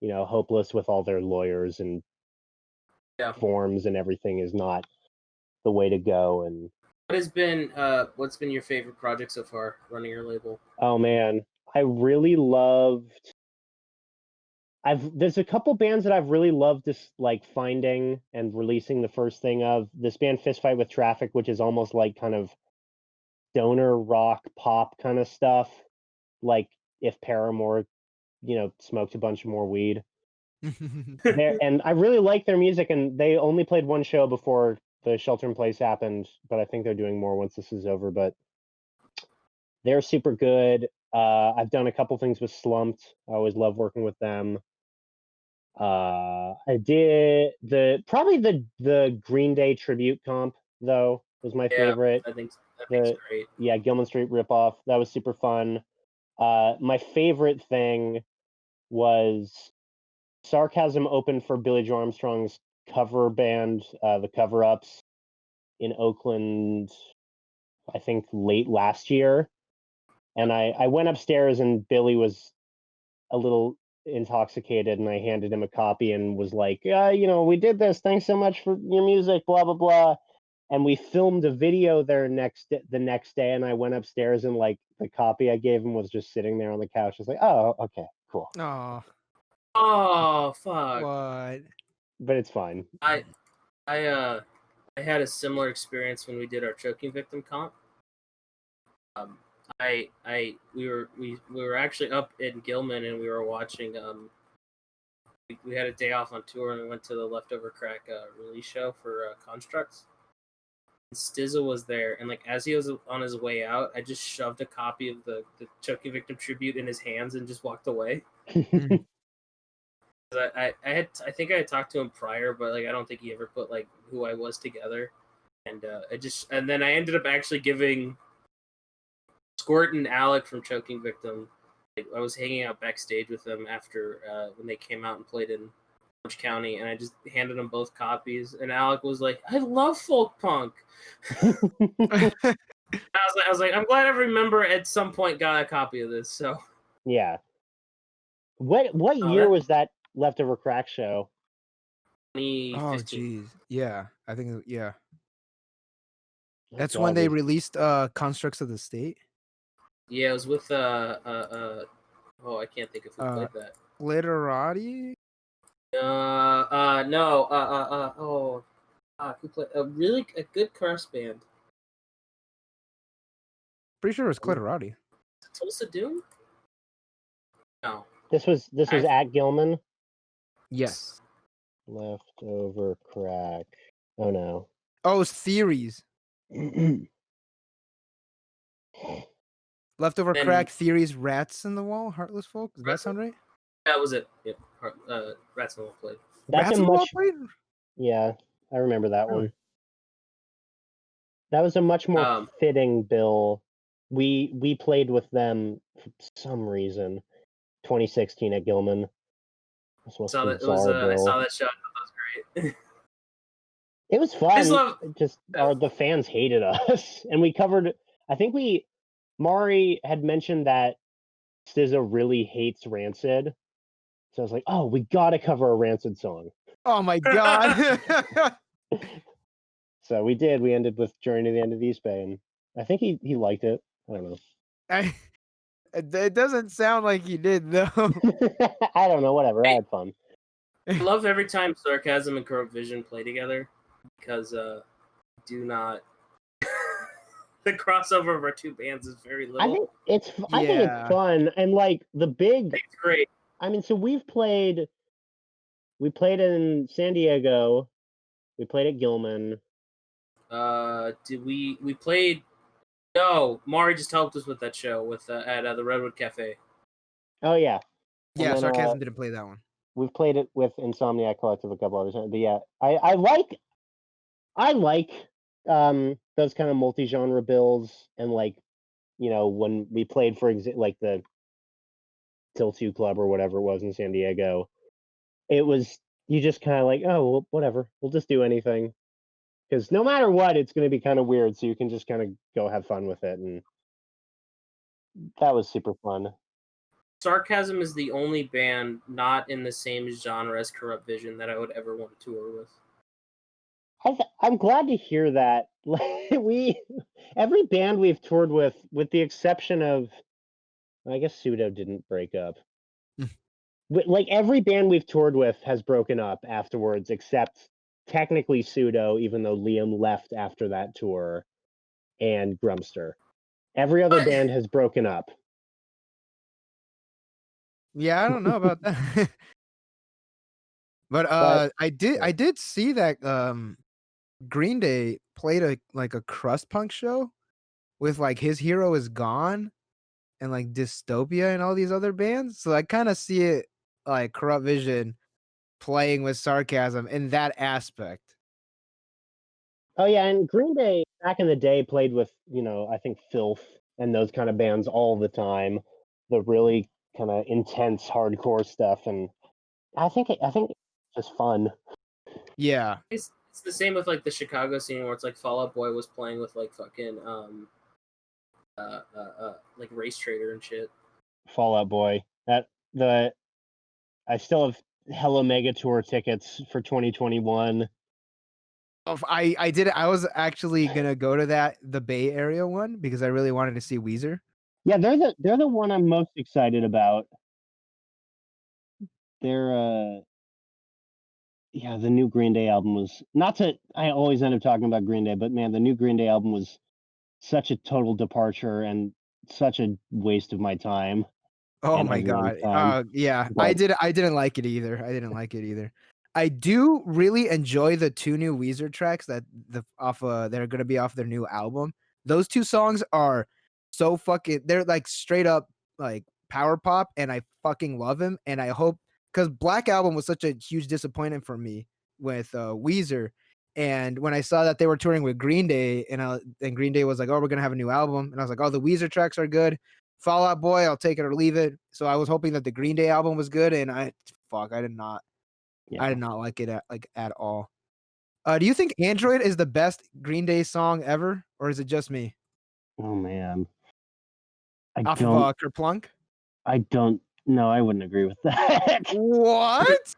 Hopeless with all their lawyers and forms and everything is not the way to go. And what's been your favorite project so far running your label? Oh man, I really loved. There's a couple bands that I've really loved just like finding and releasing the first thing of this band Fistfight with Traffic, which is almost like kind of stoner rock pop kind of stuff, like if Paramore, smoked a bunch more weed. And I really like their music, and they only played one show before the shelter in place happened, but I think they're doing more once this is over. But they're super good. I've done a couple things with Slumped. I always love working with them. I did the Green Day tribute comp though was my favorite. I think that's great. Yeah, Gilman Street ripoff. That was super fun. My favorite thing was Sarcasm opened for Billy Joe Armstrong's cover band, the Cover Ups, in Oakland, I think late last year. And I went upstairs and Billy was a little intoxicated, and I handed him a copy and was like, we did this. Thanks so much for your music, blah, blah, blah. And we filmed a video there the next day, and I went upstairs and like the copy I gave him was just sitting there on the couch. I was like, oh, okay, cool. Oh, fuck. What? But it's fine. I had a similar experience when we did our choking victim comp. We were actually up in Gilman, and we were watching. We had a day off on tour, and we went to the Leftover Crack release show for Constructs. And Stizza was there, and like as he was on his way out, I just shoved a copy of the choking victim tribute in his hands and just walked away. I think I had talked to him prior, but like I don't think he ever put like who I was together, and then I ended up actually giving Squirt and Alec from Choking Victim. I was hanging out backstage with them after when they came out and played in Orange County, and I just handed them both copies. And Alec was like, "I love folk punk." I was like, I'm glad every member at some point got a copy of this. So yeah. What year was that Leftover Crack show? 2015. Oh, jeez. Yeah, I think, yeah. That's when they released Constructs of the State? Yeah, it was with, I can't think of who played that. Literati? No, Who played a good crust band? Pretty sure it was Clitorati. Tulsa Doom? No. This was at Gilman. Yes. Leftover crack. Oh no. Oh, it's Theories. Leftover And- crack, Theories, Rats in the Wall, Heartless Folk. Does that Rats- sound right? That was it. Yep. Rats and Wolf played. That's Rats a in the Wall much. played? Yeah, I remember that Really? one. That was a much more fitting bill. We played with them for some reason. 2016 at Gilman. This was a bizarre bill. I saw that show. I thought that was great. It was fun. love- The fans hated us, and we covered. I think Mari had mentioned that SZA really hates Rancid, so I was like, "Oh, we gotta cover a Rancid song." Oh my god. So we did. We ended with "Journey to the End of East Bay," and I think he liked it. I don't know. It doesn't sound like you did though. I don't know. Whatever. I had fun. I love every time Sarcasm and Corrupt Vision play together because do not the crossover of our two bands is very little. I think it's fun, and like It's great. I mean, so we played in San Diego, we played at Gilman. Did we played? No, Mari just helped us with that show with at the Redwood Cafe. Oh yeah, Yeah, then, Sarcasm didn't play that one. we've played it with Insomniac Collective a couple other times. But yeah, I like those kind of multi-genre bills, and like, you know, when we played for like the Till 2 Club or whatever it was in San Diego, it was, you just kind of like, oh, well, whatever, we'll just do anything, because no matter what, it's going to be kind of weird, so you can just kind of go have fun with it, and that was super fun. Sarcasm is the only band not in the same genre as Corrupt Vision that I would ever want to tour with. I'm glad to hear that. Every band we've toured with the exception of, I guess Pseudo didn't break up. Like every band we've toured with has broken up afterwards, except technically Pseudo, even though Liam left after that tour, and Grumster. Every other band has broken up. Yeah, I don't know about that. But I did see that Green Day played a crust punk show with like His Hero Is Gone and like Dystopia and all these other bands. So I kind of see it like Corrupt Vision playing with Sarcasm in that aspect. Oh yeah, and Green Day back in the day played with, you know, I think Filth and those kind of bands all the time. The really kind of intense hardcore stuff, and I think it's just fun. Yeah. It's the same with like the Chicago scene where it's like Fall Out Boy was playing with like fucking like Race Trader and shit. Fall Out Boy. I still have hella mega tour tickets for 2021. I did. I was actually gonna go to the Bay Area one because I really wanted to see Weezer. Yeah, they're the one I'm most excited about. They're yeah, the new Green Day album was, not to, I always end up talking about Green Day, but man, the new Green Day album was such a total departure and such a waste of my time. Oh my god. Yeah. I didn't like it either. I do really enjoy the two new Weezer tracks that that are gonna be off their new album. Those two songs are so fucking, they're like straight up like power pop, and I fucking love them. And I hope, because Black Album was such a huge disappointment for me with Weezer. And when I saw that they were touring with Green Day, and Green Day was like, "Oh, we're gonna have a new album," and I was like, "Oh, the Weezer tracks are good. Fall Out Boy, I'll take it or leave it." So I was hoping that the Green Day album was good, and I did not like it at all. Do you think Android is the best Green Day song ever, or is it just me? Oh man, Off of Kerplunk? I don't. No, I wouldn't agree with that. What?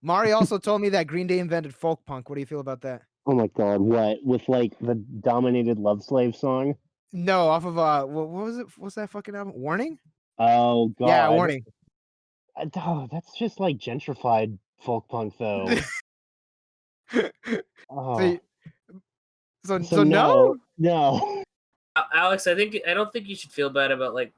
Mari also told me that Green Day invented folk punk. What do you feel about that? Oh my god, what? With like the Dominated Love Slave song? No, off of what was it? What's that fucking album? Warning? Oh god. Yeah, Warning. Oh, that's just like gentrified folk punk though. Oh, So, so no. no. Alex, I don't think you should feel bad about like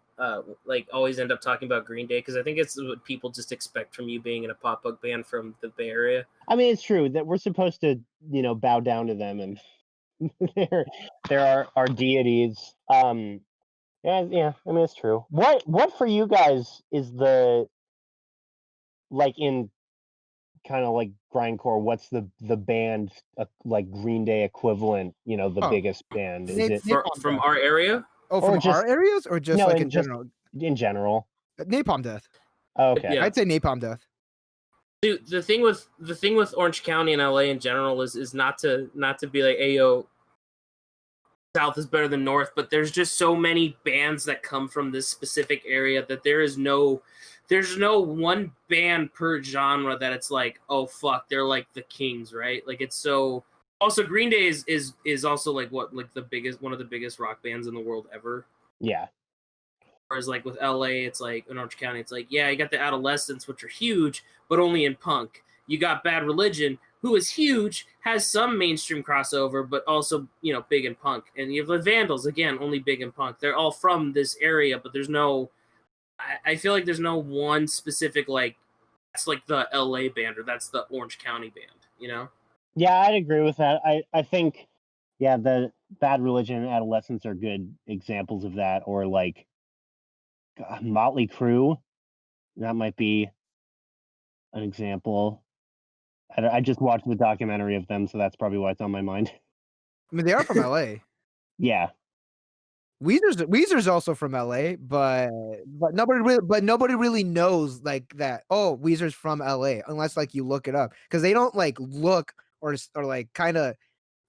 always end up talking about Green Day, because I think it's what people just expect from you being in a pop punk band from the Bay Area. I mean, it's true that we're supposed to, bow down to them, and they're our deities. Yeah. I mean, it's true. What for you guys is in kind of like grindcore? What's the band like Green Day equivalent? The Oh, biggest band is it, Napalm From Death. our area. Oh, or from our just areas or just no, like and in just general? in general? Napalm Death. Okay. Yeah. I'd say Napalm Death. Dude, the thing with Orange County and LA in general is not to be like, hey yo, South is better than North, but there's just so many bands that come from this specific area that there's no one band per genre that it's like, oh fuck, they're like the kings, right? Like, it's so. Also, Green Day is also like one of the biggest rock bands in the world ever. Yeah. Whereas like with LA, it's like in Orange County, it's like, yeah, you got the Adolescents, which are huge, but only in punk. You got Bad Religion, who is huge, has some mainstream crossover, but also, big in punk. And you have the Vandals, again, only big in punk. They're all from this area, but there's no. I feel like there's no one specific like that's like the LA band or that's the Orange County band. Yeah, I'd agree with that. I think, yeah, the Bad Religion and Adolescents are good examples of that, or like Motley Crue. That might be an example. I just watched the documentary of them, so that's probably why it's on my mind. I mean, they are from LA. Yeah. Weezer's also from LA, but nobody really knows like that. Oh, Weezer's from LA, unless like you look it up, because they don't like look or like kind of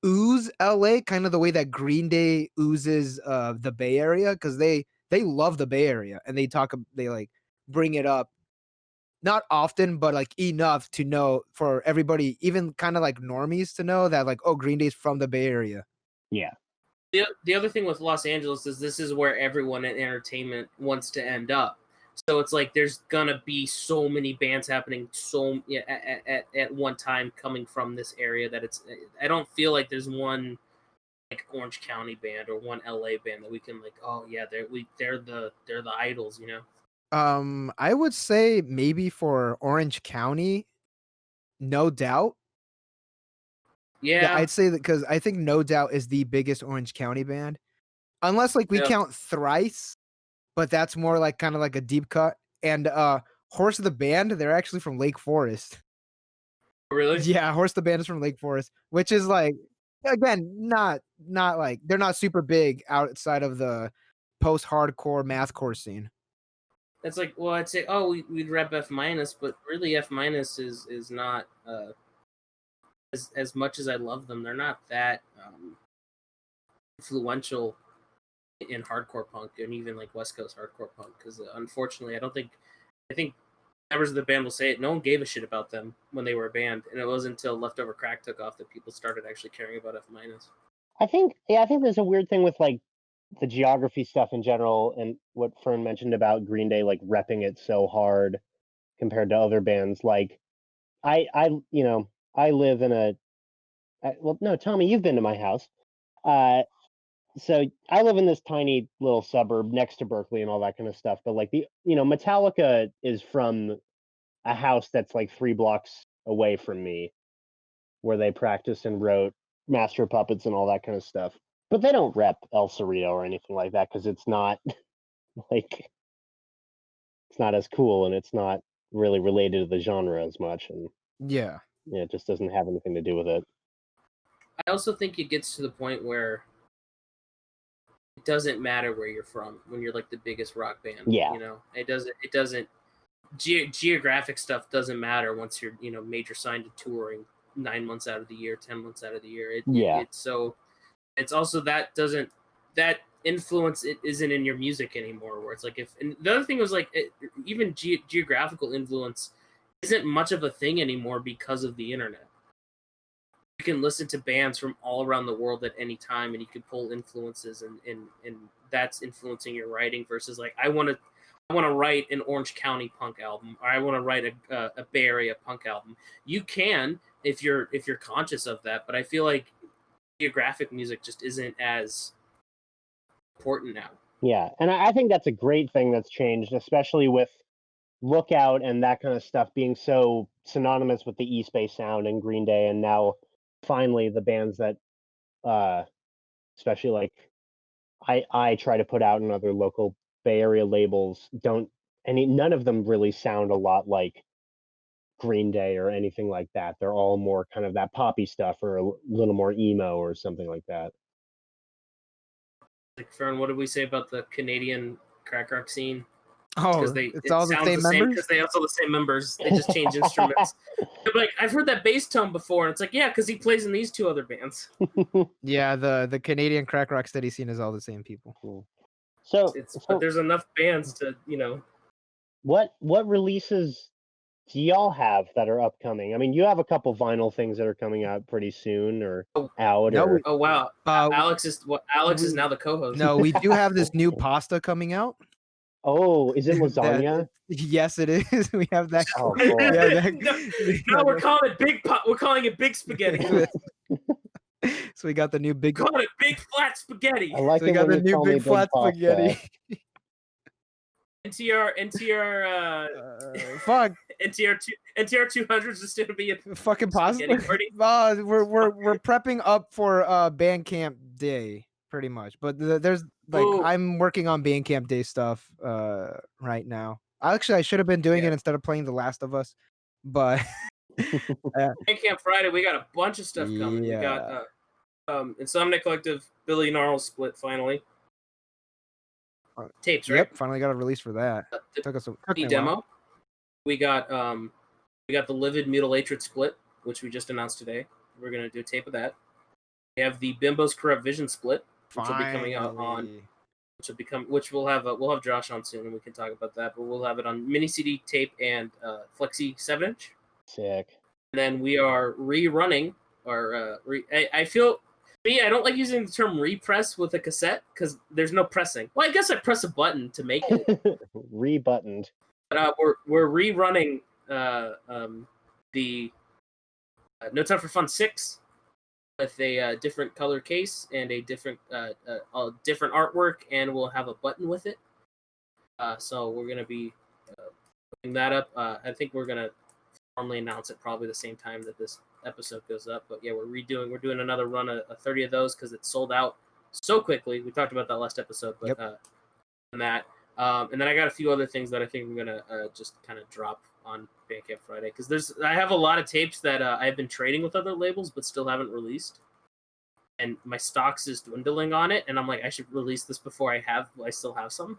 ooze LA, kind of the way that Green Day oozes the Bay Area, because they love the Bay Area and they like bring it up not often, but like enough to know for everybody, even kind of like normies, to know that like, oh, Green Day's from the Bay Area. Yeah. The other thing with Los Angeles is this is where everyone in entertainment wants to end up. So it's like there's gonna be so many bands happening at one time coming from this area that I don't feel like there's one like Orange County band or one LA band that we can like, oh yeah, they're the idols, I would say maybe for Orange County, No Doubt. Yeah. I'd say that because I think No Doubt is the biggest Orange County band, unless like we count Thrice, but that's more like kind of like a deep cut. And Horse of the Band, they're actually from Lake Forest. Really? Yeah, Horse the Band is from Lake Forest, which is like, again, not like they're not super big outside of the post-hardcore mathcore scene. It's like, well, I'd say, oh, we'd rep F minus, but really F minus is not as much as I love them. They're not that influential in hardcore punk and even like West Coast hardcore punk, because unfortunately, I think members of the band will say it. No one gave a shit about them when they were a band, and it wasn't until Leftover Crack took off that people started actually caring about F minus. I think there's a weird thing with like the geography stuff in general, and what Fern mentioned about Green Day like repping it so hard compared to other bands. Like I live in well, no, Tommy, you've been to my house. So I live in this tiny little suburb next to Berkeley and all that kind of stuff. But like Metallica is from a house that's like 3 blocks away from me, where they practiced and wrote Master of Puppets and all that kind of stuff. But they don't rep El Cerrito or anything like that, because it's not like it's not as cool, and it's not really related to the genre as much, and Yeah. it just doesn't have anything to do with it. I also think it gets to the point where it doesn't matter where you're from when you're like the biggest rock band. Yeah. It doesn't. Geographic stuff doesn't matter once you're major signed to touring 9 months out of the year, 10 months out of the year. It's also that influence it isn't in your music anymore, where it's like and the other thing was like even geographical influence isn't much of a thing anymore because of the internet. You can listen to bands from all around the world at any time, and you can pull influences, and that's influencing your writing versus like I want to write an Orange County punk album, or I want to write a Bay Area punk album. You can, if you're conscious of that. But I feel like geographic music just isn't as important now. Yeah, and I think that's a great thing that's changed, especially with Lookout and that kind of stuff being so synonymous with the East Bay sound and Green Day, and now finally the bands that, especially like I try to put out in other local Bay Area labels, none of them really sound a lot like Green Day or anything like that. They're all more kind of that poppy stuff or a little more emo or something like that. Like, Fern, what did we say about the Canadian crack rock scene? Oh, It all the sounds same members? because they also the same members. They just change instruments. Like, I've heard that bass tone before, and it's like, yeah, because he plays in these two other bands. Yeah, the Canadian crack rock steady scene is all the same people. Cool. But there's enough bands to, What releases do y'all have that are upcoming? I mean, you have a couple vinyl things that are coming out pretty soon or out. No, or... Oh wow, Alex is now the co-host. No, we do have this new pasta coming out. Oh, is it lasagna? Yes, it is. We have that. Oh, boy. No, we're calling it big pot. We're calling it big spaghetti. So we got the new big. Call it big flat spaghetti. I like so we got the new big flat spaghetti. Fuck. NTR 200 is just gonna be a fucking pasta. We're prepping up for Bandcamp Day pretty much, but there's like I'm working on Bandcamp Day stuff right now. Actually, I should have been doing it instead of playing The Last of Us, but Bandcamp Friday we got a bunch of stuff coming. We got Insomniac Collective Billy Gnarls split finally. Tapes, right? Yep, finally got a release for that. Took a demo. We got the Livid Mutilatred split, which we just announced today. We're gonna do a tape of that. We have the Bimbo's Corrupt Vision split, which will be coming out on, which we'll have Josh on soon, and we can talk about that. But we'll have it on mini CD, tape, and Flexi 7-inch. Sick. And then we are rerunning our. I feel. I don't like using the term repress with a cassette because there's no pressing. Well, I guess I press a button to make it. Rebuttoned. But we're rerunning the No Time for Fun 6 with a different color case and a different artwork, and we'll have a button with it. So we're gonna be putting that up. I think we're gonna formally announce it probably the same time that this episode goes up. But yeah, we're doing another run of 30 of those because it sold out so quickly. We talked about that last episode, but and then I got a few other things that I think I'm gonna just kind of drop on Bandcamp Friday because I have a lot of tapes that I've been trading with other labels but still haven't released, and my stocks is dwindling on it, and I'm like, I should release this before I still have some.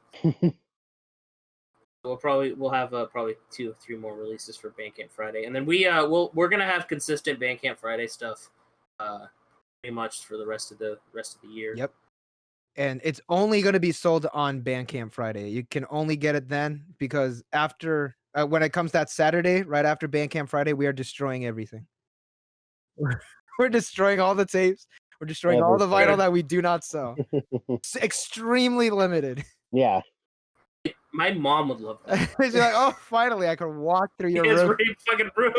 We'll have probably 2 or 3 more releases for Bandcamp Friday, and then we're gonna have consistent Bandcamp Friday stuff, pretty much for the rest of the year. Yep, and it's only gonna be sold on Bandcamp Friday. You can only get it then because after when it comes that Saturday, right after Bandcamp Friday, we are destroying everything. We're destroying all the tapes. We're destroying all the vinyl that we do not sell. It's extremely limited. Yeah. My mom would love that. She's like, oh, finally, I can walk through your room. Fucking room.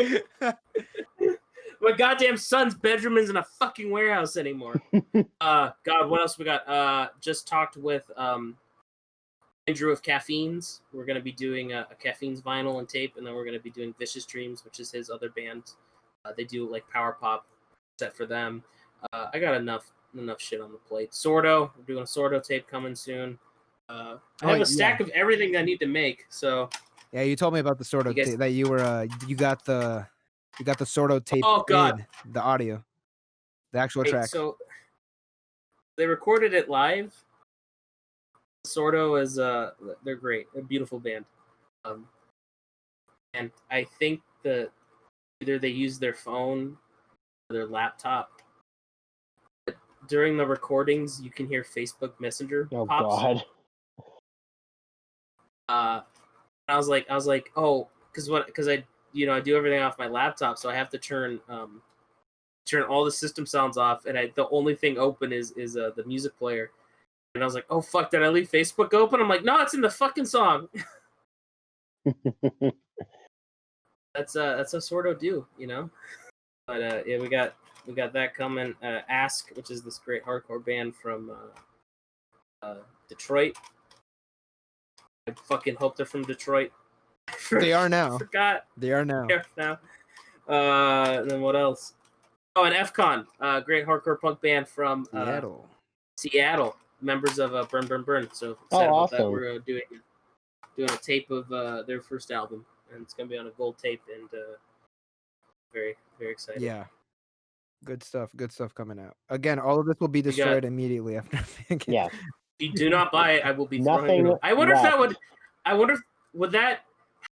My goddamn son's bedroom isn't a fucking warehouse anymore. God, what else we got? Just talked with Andrew of Caffeines. We're going to be doing a Caffeines vinyl and tape, and then we're going to be doing Vicious Dreams, which is his other band. They do like power pop set for them. I got enough shit on the plate. Sordo, we're doing a Sordo tape coming soon. I have a stack of everything I need to make. So yeah, you told me about the Sordo tape that you were you got the Sordo tape. Oh god, the audio, the actual track. So they recorded it live. Sordo is they're great, a beautiful band, and I think that either they use their phone or their laptop. But during the recordings, you can hear Facebook Messenger pops. God. I was like, oh, because I do everything off my laptop, so I have to turn all the system sounds off, and the only thing open is the music player. And I was like, oh fuck, did I leave Facebook open? I'm like, no, it's in the fucking song. That's how Sordo do, But yeah, we got that coming. Ask, which is this great hardcore band from Detroit. I fucking hope they're from Detroit. They are now. Forgot. They are now. They're now. Then what else? Oh, and FCon, great hardcore punk band from Seattle. Members of Burn Burn Burn. So excited about that. We're doing a tape of their first album, and it's gonna be on a gold tape, and very very excited. Yeah. Good stuff coming out. Again, all of this will be destroyed immediately after making. Yeah. If you do not buy it, I will be throwing it. I wonder if that would. I wonder if would that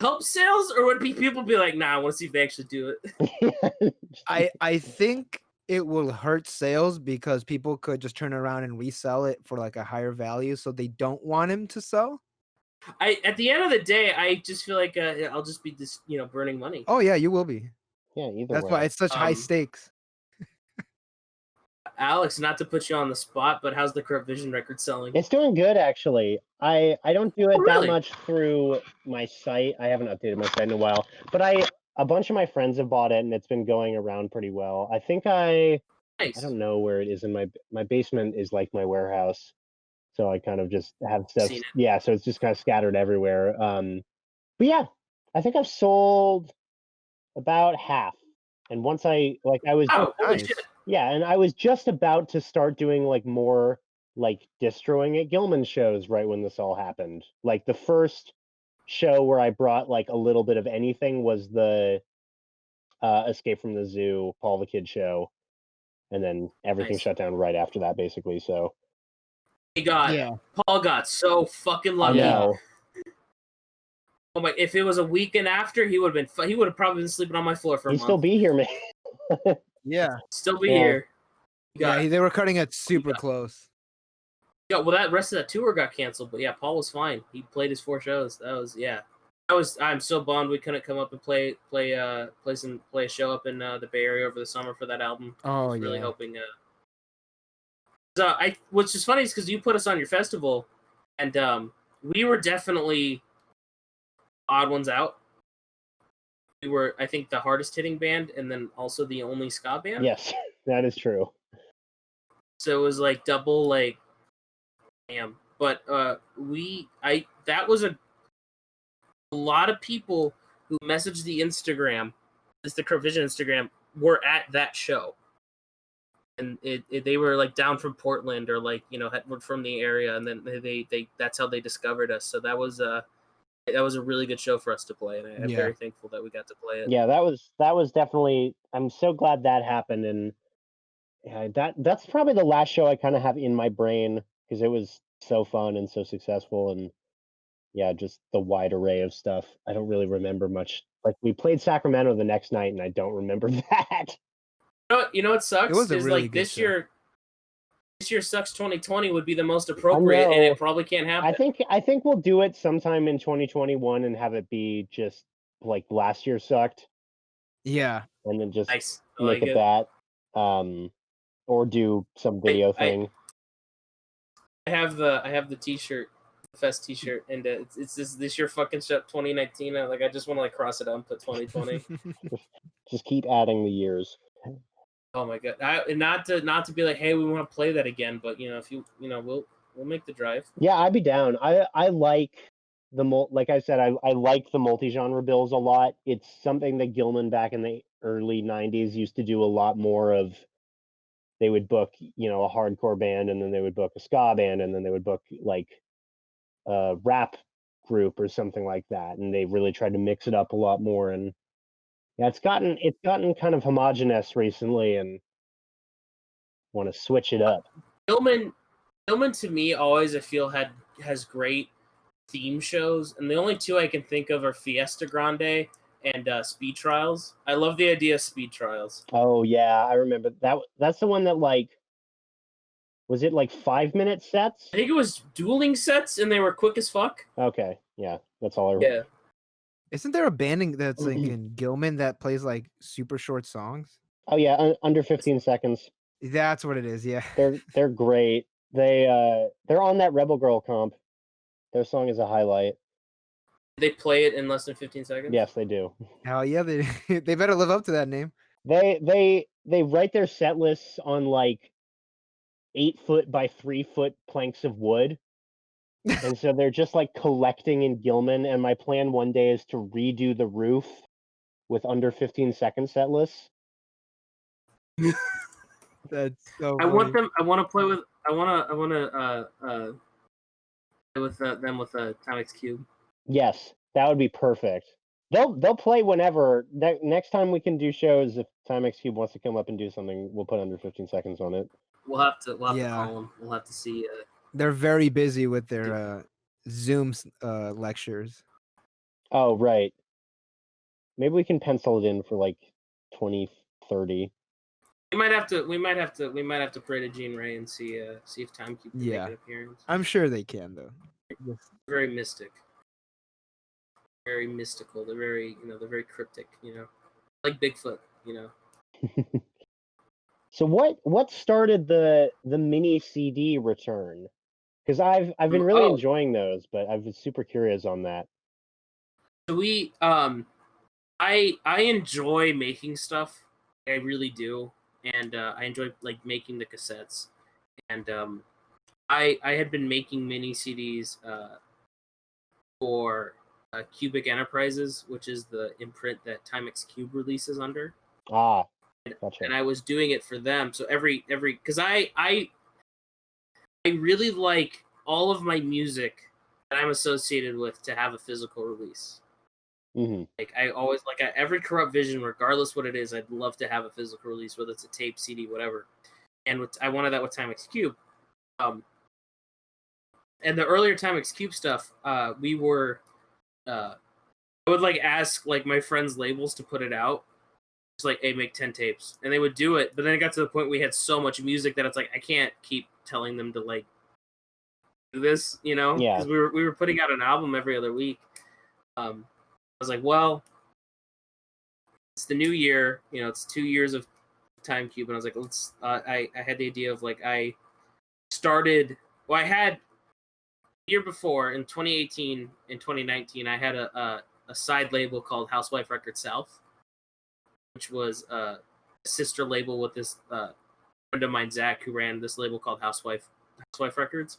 help sales, or would people be like, "Nah, I want to see if they actually do it." I think it will hurt sales because people could just turn around and resell it for like a higher value, so they don't want him to sell. At the end of the day, I just feel like I'll just be burning money. Oh yeah, you will be. Yeah, either That's way. why it's such high stakes. Alex, not to put you on the spot, but how's the Corrupt Vision record selling? It's doing good, actually. I don't do it that much through my site. I haven't updated my site in a while, but a bunch of my friends have bought it, and it's been going around pretty well. I think I don't know where it is in my basement is like my warehouse, so I kind of just have stuff. Yeah, so it's just kind of scattered everywhere. But yeah, I think I've sold about half, and once I was nice. Yeah, and I was just about to start doing like more like distroing at Gilman shows right when this all happened. Like the first show where I brought like a little bit of anything was the Escape from the Zoo Paul the Kid show, and then everything shut down right after that, basically. So Paul got so fucking lucky. Oh my! If it was a weekend after, he would have probably been sleeping on my floor for a month. He'd still be here, man. Yeah, still be here. They were cutting it super close. Yeah, well, that rest of that tour got canceled, but yeah, Paul was fine. He played his 4 shows. I'm so bummed we couldn't come up and play a show up in the Bay Area over the summer for that album. I was really hoping. What's just funny is because you put us on your festival, and we were definitely odd ones out. We were, I think, the hardest hitting band, and then also the only ska band. Yes, that is true. So it was like double, like, damn. But that was a lot of people who messaged the Instagram, the Corrupt Vision Instagram, were at that show, and they were like down from Portland or like were from the area, and then they that's how they discovered us. So that was a really good show for us to play, and I'm very thankful that we got to play it. Yeah, that was definitely. I'm so glad that happened, and that's probably the last show I kind of have in my brain because it was so fun and so successful, and just the wide array of stuff. I don't really remember much. Like we played Sacramento the next night, and I don't remember that. You know what sucks? It was a really good this show. year. This year sucks 2020 would be the most appropriate, and it probably can't happen. I think we'll do it sometime in 2021 and have it be just like last year sucked. Yeah, and then just make it that, or do some video thing. I have the T-shirt, the Fest T-shirt, and it's this year fucking shut 2019. I just want to cross it out and put 2020. just keep adding the years. Oh my god! Not to be like, hey, we want to play that again, but if we'll make the drive. Yeah, I'd be down. I like like I said, I like the multi-genre bills a lot. It's something that Gilman back in the early 90s used to do a lot more of. They would book, a hardcore band, and then they would book a ska band, and then they would book like a rap group or something like that. And they really tried to mix it up a lot more. And it's gotten kind of homogenous recently, and want to switch it up. Gilman to me always I feel has great theme shows, and the only 2 I can think of are Fiesta Grande and Speed Trials. I love the idea of Speed Trials. Oh yeah, I remember that. That's the one that was it like 5-minute sets? I think it was dueling sets, and they were quick as fuck. Okay, yeah, that's all I remember. Yeah. Isn't there a band that's like in Gilman that plays like super short songs? Oh yeah, under 15 seconds. That's what it is. Yeah, they're great. They're on that Rebel Girl comp. Their song is a highlight. They play it in less than 15 seconds? Yes, they do. Hell yeah, they better live up to that name. They write their set lists on like 8-foot by 3-foot planks of wood. And so they're just like collecting in Gilman. And my plan one day is to redo the roof with under 15-second set lists. That's so I funny. want them. I want to play with. I want to play with them with a Timex Cube. Yes, that would be perfect. They'll play whenever. Next time we can do shows, if Timex Cube wants to come up and do something, we'll put under 15 seconds on it. We'll have to Yeah. call them. We'll have to see. They're very busy with their Zoom lectures. Oh, right. Maybe we can pencil it in for like 2030. We might have to pray to Gene Ray and see if Timecube can Yeah. make an appearance. I'm sure they can though. Very mystic. Very mystical. They're very they're very cryptic, Like Bigfoot, So what started the mini CD return? Because I've been really enjoying those, but I've been super curious on that. So we I enjoy making stuff. I really do, and I enjoy like making the cassettes. And I had been making mini CDs for Cubic Enterprises, which is the imprint that Timex Cube releases under. Ah, gotcha. And I was doing it for them. So every because I really like all of my music that I'm associated with to have a physical release. Mm-hmm. Like I always every Corrupt Vision, regardless what it is, I'd love to have a physical release, whether it's a tape, CD, whatever. And I wanted that with Timex Cube. And the earlier Timex Cube stuff, we were, I would like ask like my friends' labels to put it out. Just like, hey, make 10 tapes, and they would do it. But then it got to the point we had so much music that it's like I can't keep telling them to like do this, Yeah. because we were putting out an album every other week. I was like, well, it's the new year, it's 2 years of Timecube, and I was like, let's. I had the idea of like I had year before in 2018 and 2019 I had a side label called Housewife Records South, which was a sister label with this friend of mine, Zach, who ran this label called Housewife Records.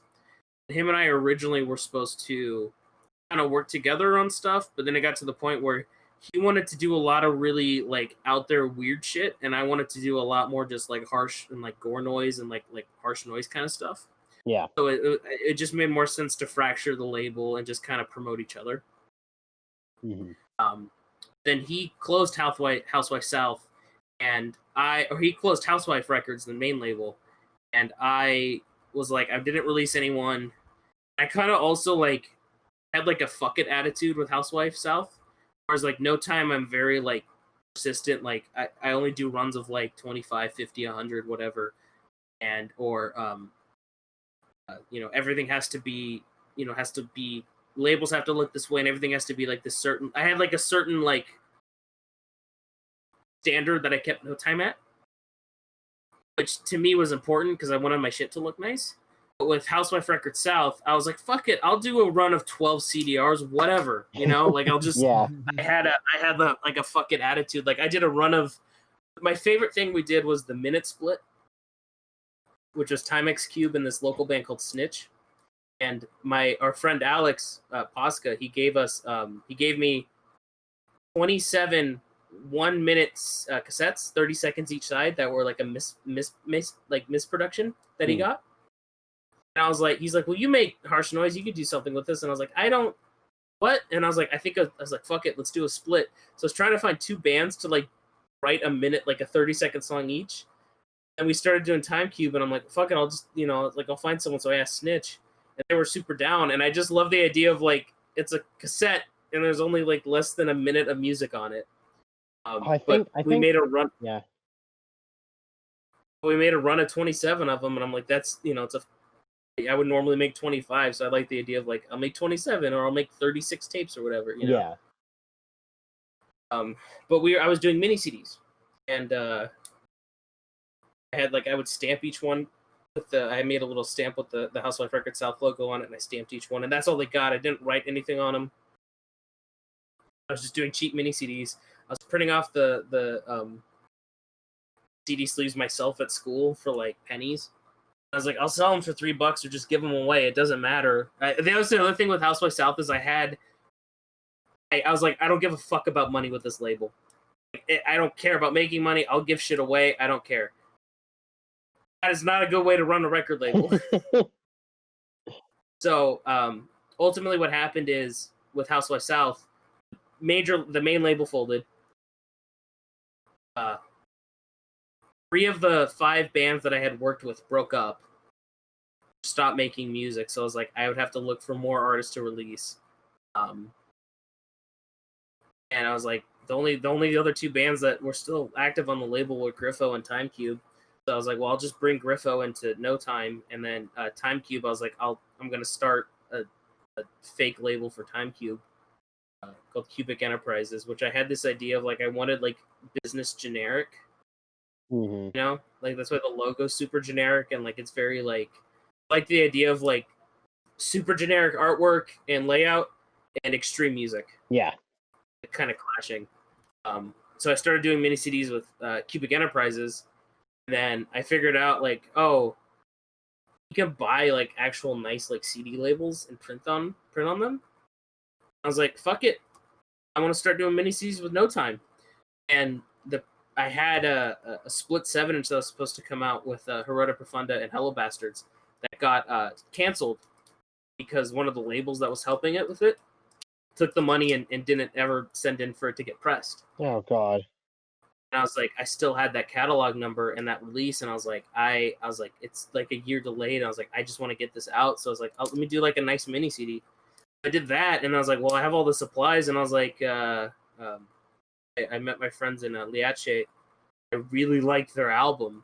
Him and I originally were supposed to kind of work together on stuff, but then it got to the point where he wanted to do a lot of really like out there weird shit, and I wanted to do a lot more just like harsh and like gore noise and like harsh noise kind of stuff. Yeah. So it just made more sense to fracture the label and just kind of promote each other. Mm-hmm. Then he closed Housewife South, and he closed Housewife Records, the main label, and I was like, I didn't release anyone. I kind of also like had like a fuck it attitude with Housewife South, whereas like No Time I'm very like persistent. Like I only do runs of like 25, 50, 100, whatever, and or everything has to be labels have to look this way, and everything has to be like this certain. I had like a certain like standard that I kept No Time at, which to me was important because I wanted my shit to look nice. But with Housewife Records South, I was like, fuck it, I'll do a run of 12 CDRs, whatever, like I'll just Yeah. I had a fuck it attitude. Like I did a run of, my favorite thing we did was the Minute Split, which was Timex Cube and this local band called Snitch. And our friend Alex Posca, he gave me 27 1-minute cassettes, 30 seconds each side, that were like a misproduction that he got. And I was like, he's like, well, you make harsh noise, you could do something with this. And I was like, I don't, what? And I was like, I was like, fuck it, let's do a split. So I was trying to find two bands to like write a minute, like a 30-second song each. And we started doing Timecube, and I'm like, fuck it, I'll just, I'll find someone. So I asked Snitch, and they were super down. And I just love the idea of like, it's a cassette, and there's only like less than a minute of music on it. I think we made a run. Yeah. We made a run of 27 of them, and I'm like, that's, I would normally make 25, so I like the idea of like, I'll make 27, or I'll make 36 tapes or whatever. Yeah. But I was doing mini CDs, and I had I would stamp each one with I made a little stamp with the Housewife Records South logo on it, and I stamped each one, and that's all they got. I didn't write anything on them. I was just doing cheap mini CDs. I was printing off the CD sleeves myself at school for like pennies. I was like, I'll sell them for $3 or just give them away. It doesn't matter. The other thing with House by South is I was like, I don't give a fuck about money with this label. I don't care about making money. I'll give shit away. I don't care. That is not a good way to run a record label. So ultimately what happened is with House by South, the main label folded. 3 of the 5 bands that I had worked with broke up, stopped making music. So I was like, I would have to look for more artists to release. And I was like, the only other 2 bands that were still active on the label were Griffo and Time Cube. So I was like, well, I'll just bring Griffo into No Time, and then Time Cube. I was like, I'm gonna start a fake label for Time Cube called Cubic Enterprises, which I had this idea of like I wanted like business generic. Mm-hmm. You know, like that's why the logo's super generic, and like it's very like the idea of like super generic artwork and layout and extreme music. Yeah, kind of clashing. So I started doing mini CDs with Cubic Enterprises. And then I figured out like, oh, you can buy like actual nice like CD labels and print on them. I was like, fuck it, I want to start doing mini CDs with No Time. And I had a split 7-inch that was supposed to come out with Hirota Profunda and Hello Bastards that got canceled because one of the labels that was helping it with it took the money and didn't ever send in for it to get pressed. Oh God. And I was like, I still had that catalog number and that release, and I was like, it's like a year delayed. And I was like, I just want to get this out. So I was like, let me do like a nice mini CD. I did that, and I was like, well, I have all the supplies, and I was like, I met my friends in Liache. I really liked their album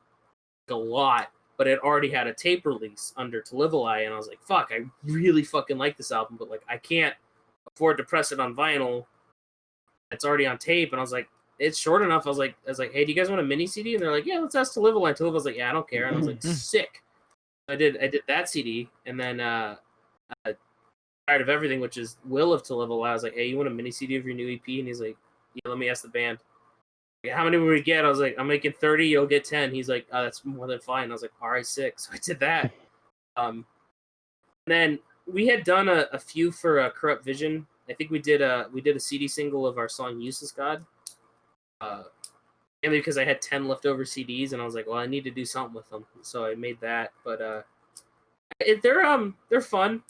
a lot, but it already had a tape release under To Live a Lie, and I was like, fuck, I really fucking like this album, but like I can't afford to press it on vinyl. It's already on tape, and I was like, it's short enough. I was like, hey, do you guys want a mini CD? And they're like, yeah, let's ask To Live a Lie. To Live, I was like, yeah, I don't care. And I was like, sick. I did that CD, and then Tired of Everything, which is Will of To Live a Lie. I was like, hey, you want a mini CD of your new EP? And he's like, yeah, let me ask the band. Like, how many will we get? I was like, I'm making 30, you'll get 10. He's like, oh, that's more than fine. I was like, all right, 6. So I did that. And then we had done a few for Corrupt Vision. I think we did a CD single of our song Useless God. Mainly because I had 10 leftover CDs, and I was like, well, I need to do something with them. So I made that. But they're fun.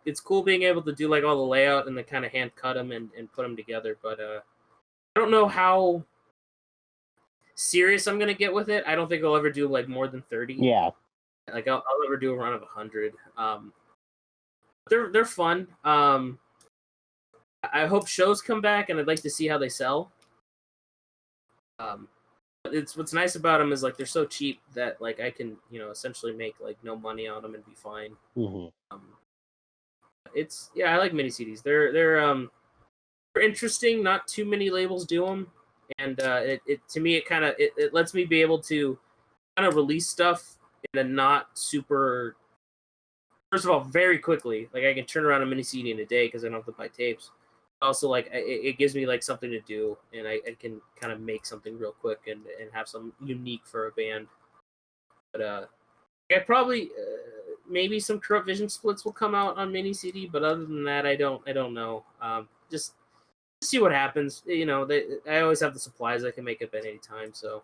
It's cool being able to do like all the layout and then kind of hand cut them and put them together. But I don't know how serious I'm gonna get with it. I don't think I'll ever do like more than 30. Yeah. Like I'll ever do a run of 100. They're fun. I hope shows come back, and I'd like to see how they sell. It's what's nice about them is like they're so cheap that like I can essentially make like no money on them and be fine. Mm-hmm. I like mini CDs. They're interesting. Not too many labels do them, and it to me it lets me be able to kind of release stuff in a not super. First of all, very quickly. Like I can turn around a mini CD in a day because I don't have to buy tapes. Also, like it gives me like something to do, and I can kind of make something real quick and have some unique for a band. But I probably maybe some Corrupt Vision splits will come out on mini CD, but other than that, I don't know. Just see what happens. I always have the supplies. I can make up at any time. So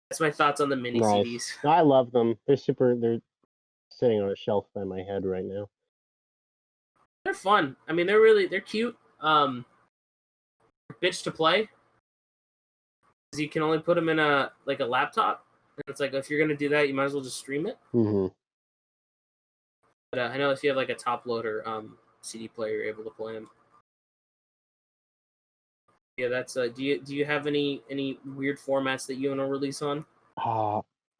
that's my thoughts on the mini CDs. No, I love them. They're sitting on a shelf by my head right now. They're fun. I mean, they're cute. Bitch to play. Because you can only put them in a laptop. And it's like, if you're going to do that, you might as well just stream it. Mm-hmm. But I know if you have like a top loader CD player, you're able to play them. Yeah, that's do you have any weird formats that you want to release on?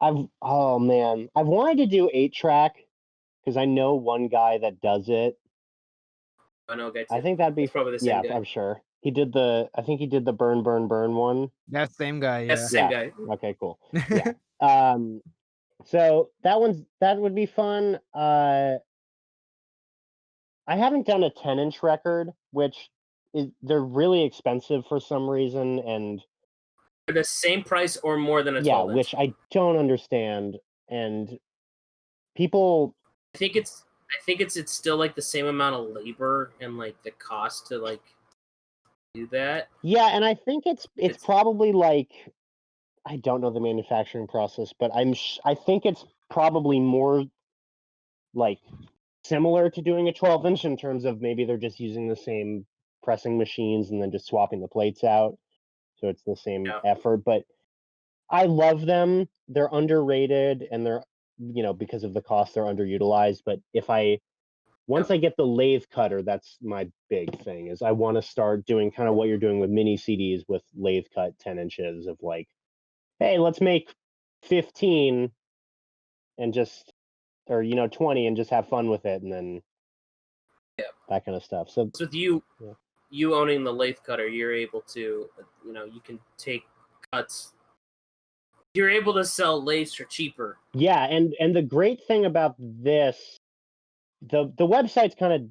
I've wanted to do 8-track because I know one guy that does it. I know a guy too. I think that'd be probably the same guy. I'm sure. He did the burn one. That same guy. Yeah. That's the same guy. Okay, cool. Yeah. So that would be fun. I haven't done a 10-inch record, which they're really expensive for some reason, and For the same price or more than a 12 inch. which I don't understand. And people, I think it's it's still like the same amount of labor and like the cost to like do that. yeah, and I think it's probably like, I don't know the manufacturing process, but I think it's probably more like similar to doing a 12-inch in terms of maybe they're just using the same pressing machines and then just swapping the plates out, so it's the same effort. But I love them. They're underrated, and they're, because of the cost, they're underutilized. But once I get the lathe cutter, that's my big thing, is I want to start doing kind of what you're doing with mini CDs with lathe cut 10 inches of like, hey, let's make 15 and just, or 20 and just have fun with it, and then that kind of stuff. So with you owning the lathe cutter, you're able to, you can take cuts. You're able to sell lathes for cheaper. Yeah, and the great thing about this, the website's kind of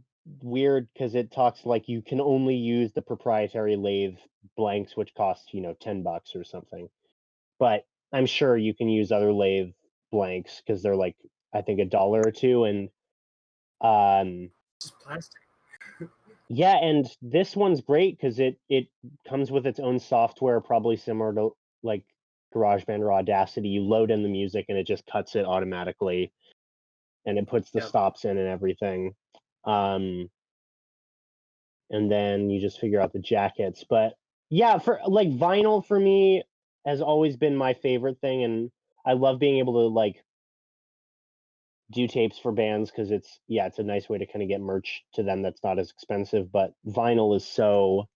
weird because it talks like you can only use the proprietary lathe blanks, which cost $10 or something. But I'm sure you can use other lathe blanks because they're like, I think $1 or $2, and Just plastic. yeah, and this one's great because it comes with its own software, probably similar to like GarageBand or Audacity. You load in the music and it just cuts it automatically, and it puts the stops in and everything. And then you just figure out the jackets. But yeah, for like vinyl for me has always been my favorite thing, and I love being able to like do tapes for bands because it's a nice way to kind of get merch to them that's not as expensive. But vinyl is so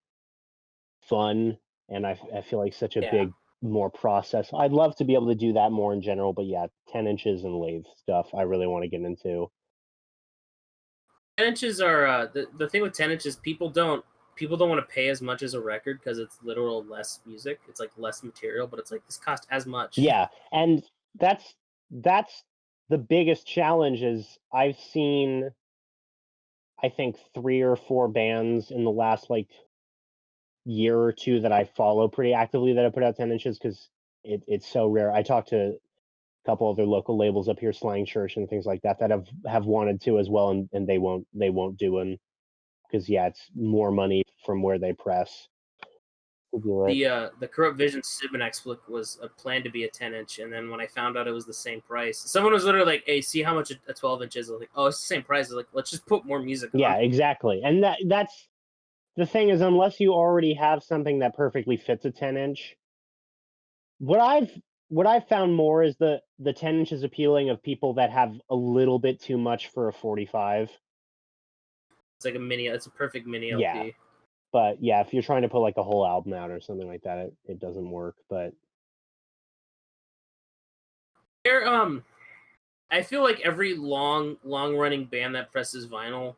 fun, and I feel like such a big more process. I'd love to be able to do that more in general, but 10 inches and lathe stuff I really want to get into. 10 inches are the thing with 10 inches. People don't want to pay as much as a record because it's literal less music. It's like less material, but it's like this cost as much. Yeah, and that's the biggest challenge. Is I've seen, I think, 3 or 4 bands in the last like year or two that I follow pretty actively that have put out 10 inches because it's so rare. I talked to a couple other local labels up here, Slang Church and things like that, that have wanted to as well, and they won't do them because it's more money from where they press. The Corrupt Vision Sibinex was a plan to be a 10-inch, and then when I found out it was the same price, someone was literally like, "Hey, see how much a 12-inch is?" I was like, "Oh, it's the same price." I was like, "Let's just put more music on." Yeah, exactly. And that's the thing, is unless you already have something that perfectly fits a 10-inch, what I've found more is the 10 inches appealing of people that have a little bit too much for a 45. It's like it's a perfect mini LP. Yeah. But if you're trying to put like a whole album out or something like that, it doesn't work. But I feel like every long running band that presses vinyl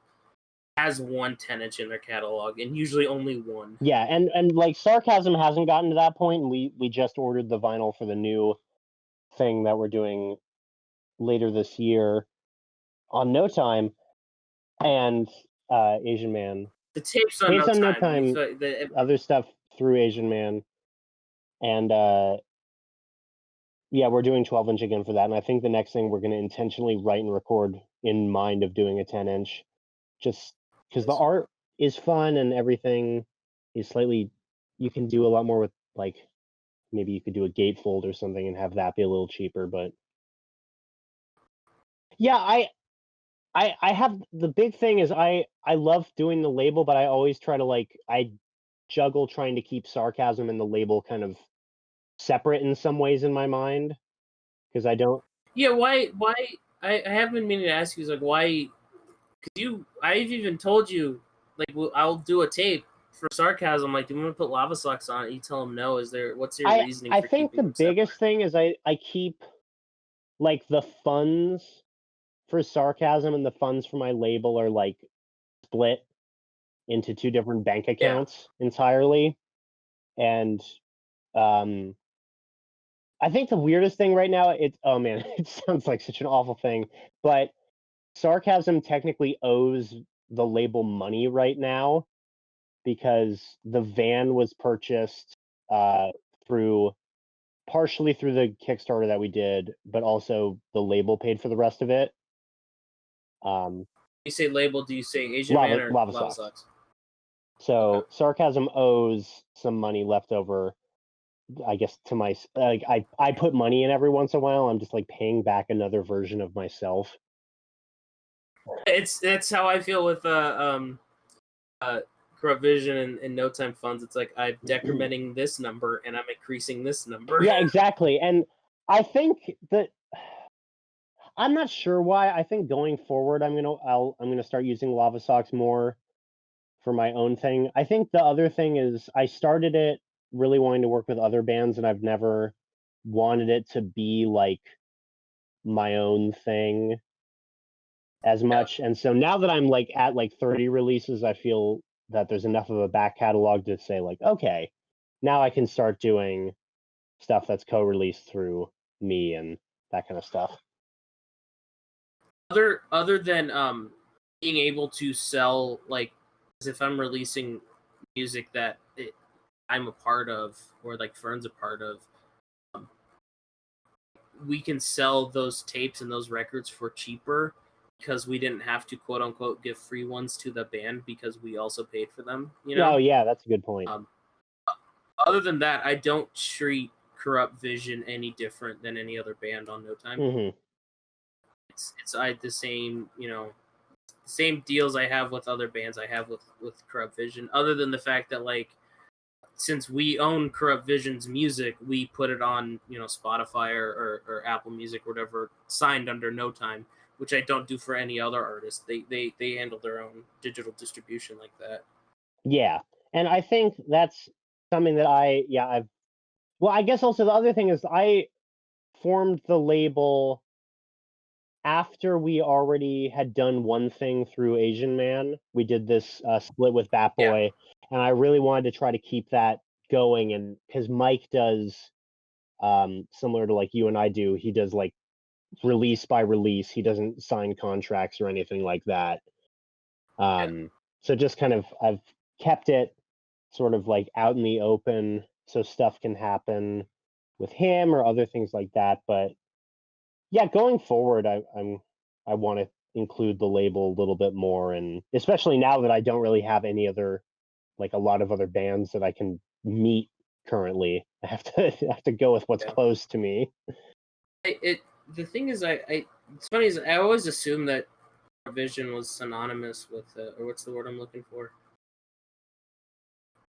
has one 10-inch in their catalog, and usually only one. Yeah, and like Sarcasm hasn't gotten to that point, and we just ordered the vinyl for the new thing that we're doing later this year on No Time, and Asian Man. The tapes on No Time. Other stuff through Asian Man, and we're doing 12-inch again for that. And I think the next thing we're going to intentionally write and record in mind of doing a 10-inch, just because the art is fun and everything is slightly, you can do a lot more with, like, maybe you could do a gatefold or something and have that be a little cheaper. But I have, the big thing is I love doing the label, but I always try to I juggle trying to keep Sarcasm and the label kind of separate in some ways in my mind, because I don't. Yeah, why? I have been meaning to ask you, like, why? Because I've even told you, like, I'll do a tape for Sarcasm. Like, do you want to put Lavasocks on it? You tell them no. What's your reasoning? I think the biggest thing is I keep like the funds for Sarcasm and the funds for my label are like split into 2 different bank accounts entirely. And I think the weirdest thing right now, it sounds like such an awful thing, but Sarcasm technically owes the label money right now because the van was purchased partially through the Kickstarter that we did, but also the label paid for the rest of it. You say label, do you say Asian Man or Lavasocks. Lavasocks? So Okay. Sarcasm owes some money left over, I guess, to my I put money in every once in a while. I'm just like paying back another version of myself. That's how I feel with Corrupt Vision and No Time funds. It's like I'm decrementing this number and I'm increasing this number. Yeah, exactly. And I think that I'm not sure why. I think going forward, I'm gonna start using Lavasocks more for my own thing. I think the other thing is I started it really wanting to work with other bands, and I've never wanted it to be like my own thing as much. And so now that I'm like at like 30 releases, I feel that there's enough of a back catalog to say like, okay, now I can start doing stuff that's co-released through me and that kind of stuff. Other than being able to sell, like, as if I'm releasing music that I'm a part of or like Fern's a part of, we can sell those tapes and those records for cheaper because we didn't have to quote unquote give free ones to the band because we also paid for them. You know? Oh yeah, that's a good point. Other than that, I don't treat Corrupt Vision any different than any other band on No Time. Mm-hmm. It's the same, you know, same deals I have with other bands I have with Corrupt Vision, other than the fact that, like, since we own Corrupt Vision's music, we put it on, you know, Spotify or Apple Music, whatever, signed under No Time, which I don't do for any other artist. They handle their own digital distribution like that. Yeah, and I think that's something that I guess also the other thing is I formed the label after we already had done one thing through Asian Man. We did this split with Bat Boy, and I really wanted to try to keep that going. And because Mike does similar to like you and I do, he does like release by release. He doesn't sign contracts or anything like that. So just kind of I've kept it sort of like out in the open so stuff can happen with him or other things like that. But yeah, going forward, I want to include the label a little bit more, and especially now that I don't really have any other, like a lot of other bands that I can meet currently. I have to go with what's close to me. The thing is, it's funny is I always assumed that Vision was synonymous with, or what's the word I'm looking for?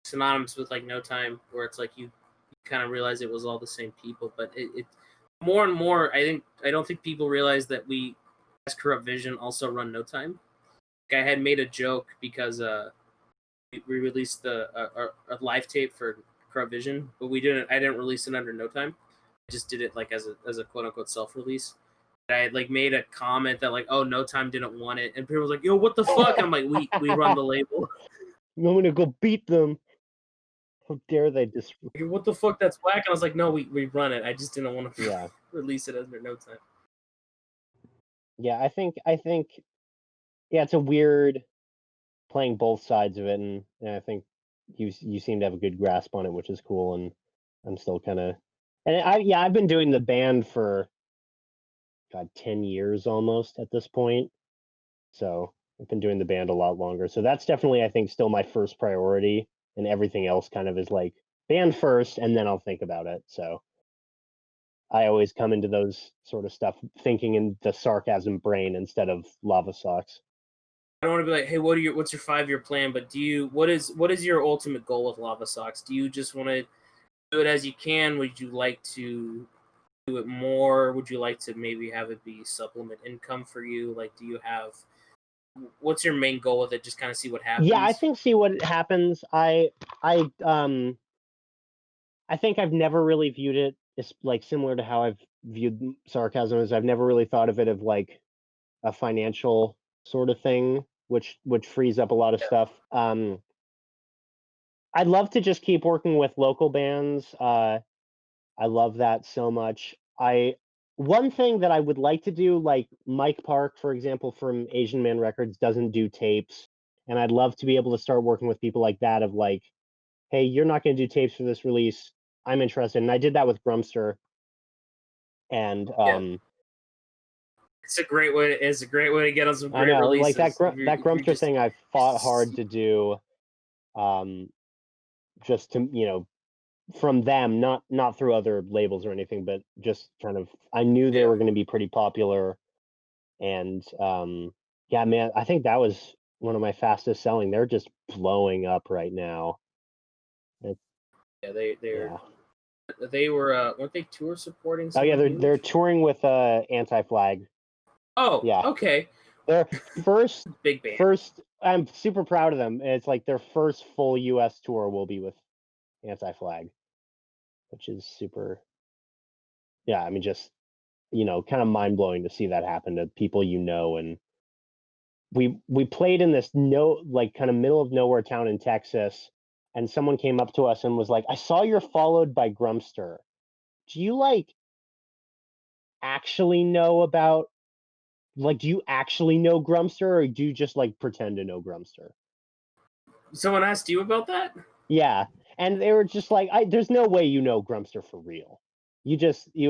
Synonymous with like No Time, where it's like you kind of realize it was all the same people, but it more and more, I don't think people realize that we, as Corrupt Vision, also run No Time. Like, I had made a joke because we released a live tape for Corrupt Vision, but I didn't release it under No Time. I just did it like as a quote unquote self release. I had like made a comment that like, oh, No Time didn't want it, and people was like, yo, what the fuck? I'm like, we run the label. I'm gonna go beat them. How dare they What the fuck? That's whack. And I was like, no, we run it. I just didn't want to release it under No Time. Yeah, I think yeah, it's a weird playing both sides of it, and I think you seem to have a good grasp on it, which is cool. And I'm still kind of, and I've been doing the band for 10 years almost at this point, so I've been doing the band a lot longer. So that's definitely, I think, still my first priority, and everything else kind of is like band first, and then I'll think about it. So I always come into those sort of stuff thinking in the sarcasm brain instead of Lavasocks. I don't want to be like, hey, what's your 5-year plan? But what is your ultimate goal with Lavasocks? Do you just want to do it as you can? Would you like to do it more? Would you like to maybe have it be supplement income for you? Like, what's your main goal with it? Just kind of see what happens. Yeah, I think see what happens. I think I've never really viewed it as like similar to how I've viewed sarcasm, is I've never really thought of it of like a financial sort of thing, which frees up a lot of stuff. I'd love to just keep working with local bands. I love that so much. One thing that I would like to do, like Mike Park, for example, from Asian Man Records, doesn't do tapes, and I'd love to be able to start working with people like that. Of like, hey, you're not going to do tapes for this release. I'm interested, and I did that with Grumster. And it's a great way. It's a great way to get on some I great know, releases. like that Grumster thing, I fought hard to do, just to from them, not through other labels or anything, but just kind of I knew they were going to be pretty popular, and yeah, man, I think that was one of my fastest selling. They're just blowing up right now. They were weren't they tour supporting? Oh yeah, they're touring with Anti-Flag. Oh yeah, okay. Their first big band. I'm super proud of them. It's like their first full U.S. tour will be with Anti-Flag, which is super. Yeah, I mean, just kind of mind blowing to see that happen to people and we played in this kind of middle of nowhere town in Texas, and someone came up to us and was like, "I saw you're followed by Grumster. Do you actually know about do you actually know Grumster, or do you just pretend to know Grumster?" Someone asked you about that? Yeah, and they were just like, "There's no way you know Grumster for real. You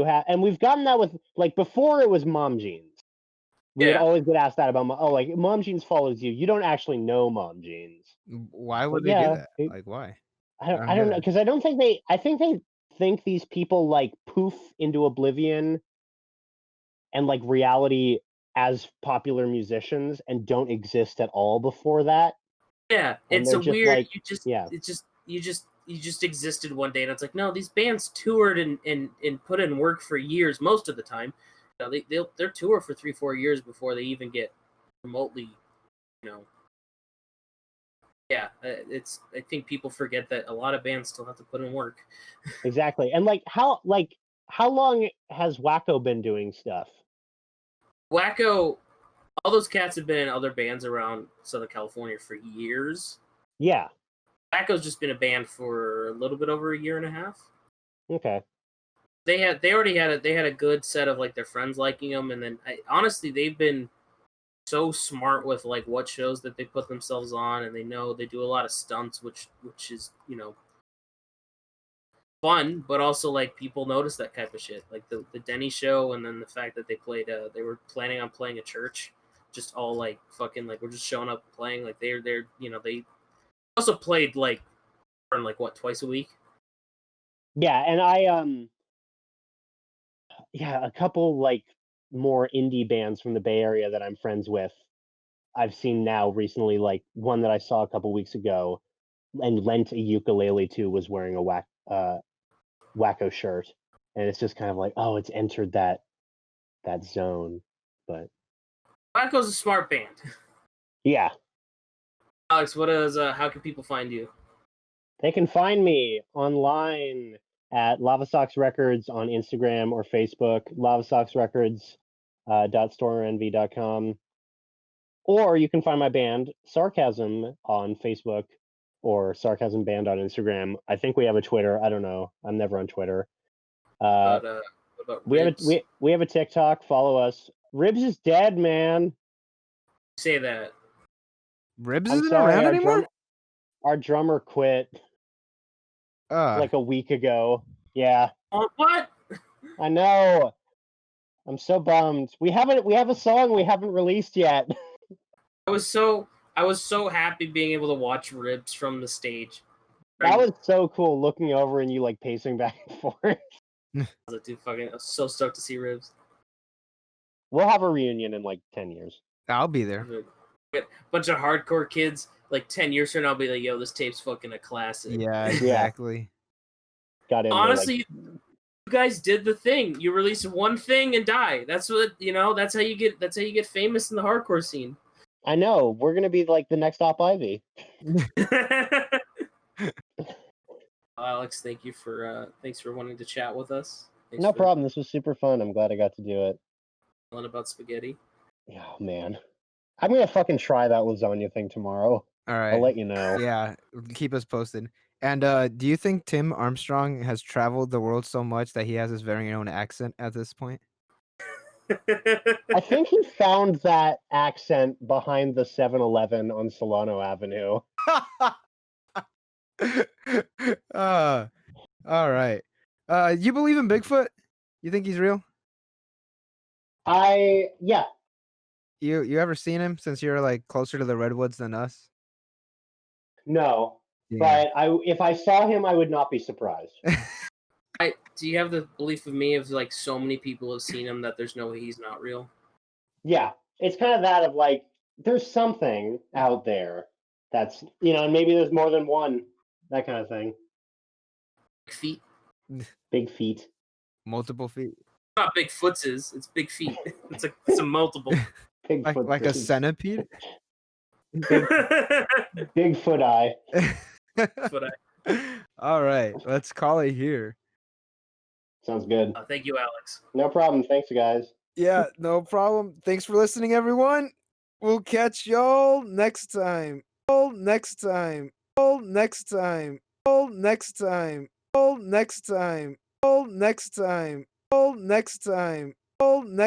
have," and we've gotten that with before it was Mom Jeans. We would always get asked that about Mom Jeans follows you. You don't actually know Mom Jeans. Why would they do that? Why? I don't know, because I think they think these people poof into oblivion and reality as popular musicians and don't exist at all before that. Yeah, and it's a weird. You just existed one day, and it's like, no, these bands toured and put in work for years most of the time. They'll tour for 3-4 years before they even get remotely, Yeah, I think people forget that a lot of bands still have to put in work. Exactly, and how long has Wacko been doing stuff? Wacko, all those cats have been in other bands around Southern California for years. Yeah. Wacko's just been a band for a little bit over a year and a half. Okay. They had a good set of their friends liking them, and then honestly they've been so smart with what shows that they put themselves on, and they do a lot of stunts, which is fun, but also people notice that type of shit, the Denny show, and then the fact that they played they were planning on playing a church, just all fucking we're just showing up and playing they're they also played twice a week. Yeah, and I a couple more indie bands from the Bay Area that I'm friends with, I've seen now recently, one that I saw a couple weeks ago and lent a ukulele to was wearing a Wacko shirt, and it's just kind of oh, it's entered that zone. But Wacko's a smart band. Yeah. Alex, how can people find you? They can find me online at Lavasocks Records on Instagram or Facebook, lavasocksrecords.storenvy.com. Or you can find my band, Sarcasm, on Facebook or Sarcasm Band on Instagram. I think we have a Twitter. I don't know. I'm never on Twitter. What about Ribs? We have a TikTok. Follow us. Ribs is dead, man. Say that. Ribs isn't around anymore? Our drummer quit a week ago. Yeah. What? I know. I'm so bummed. We have a song we haven't released yet. I was so happy being able to watch Ribs from the stage. That was so cool, looking over and you pacing back and forth. I was so stoked to see Ribs. We'll have a reunion in 10 years. I'll be there. Bunch of hardcore kids, 10 years from now, I'll be like, yo, this tape's fucking a classic. Yeah, exactly. Got in honestly, you guys did the thing. You release one thing and die. That's what that's how you get famous in the hardcore scene. I know. We're gonna be the next Op Ivy. Alex, thanks for wanting to chat with us. No problem. This was super fun. I'm glad I got to do it. About spaghetti. Oh man, I'm gonna fucking try that lasagna thing tomorrow. All right, I'll let you know. Yeah, keep us posted. And do you think Tim Armstrong has traveled the world so much that he has his very own accent at this point? I think he found that accent behind the 7-Eleven on Solano Avenue. All right. You believe in Bigfoot? You think he's real? Yeah. You ever seen him since you're like closer to the redwoods than us? No. Yeah. But if I saw him, I would not be surprised. Do you have the belief of me of like so many people have seen him that there's no way he's not real? Yeah. It's kind of that of like, there's something out there that's, and maybe there's more than one, that kind of thing. Feet? Big feet. Multiple feet. Not Bigfoot's is. It's big feet. It's a multiple. Bigfoot. Like a centipede? Bigfoot eye. All right. Let's call it here. Sounds good. Thank you, Alex. No problem. Thanks, guys. Yeah, no problem. Thanks for listening, everyone. We'll catch y'all next time. Next time. Next time. Next time. Next time. Next time. Next time. Next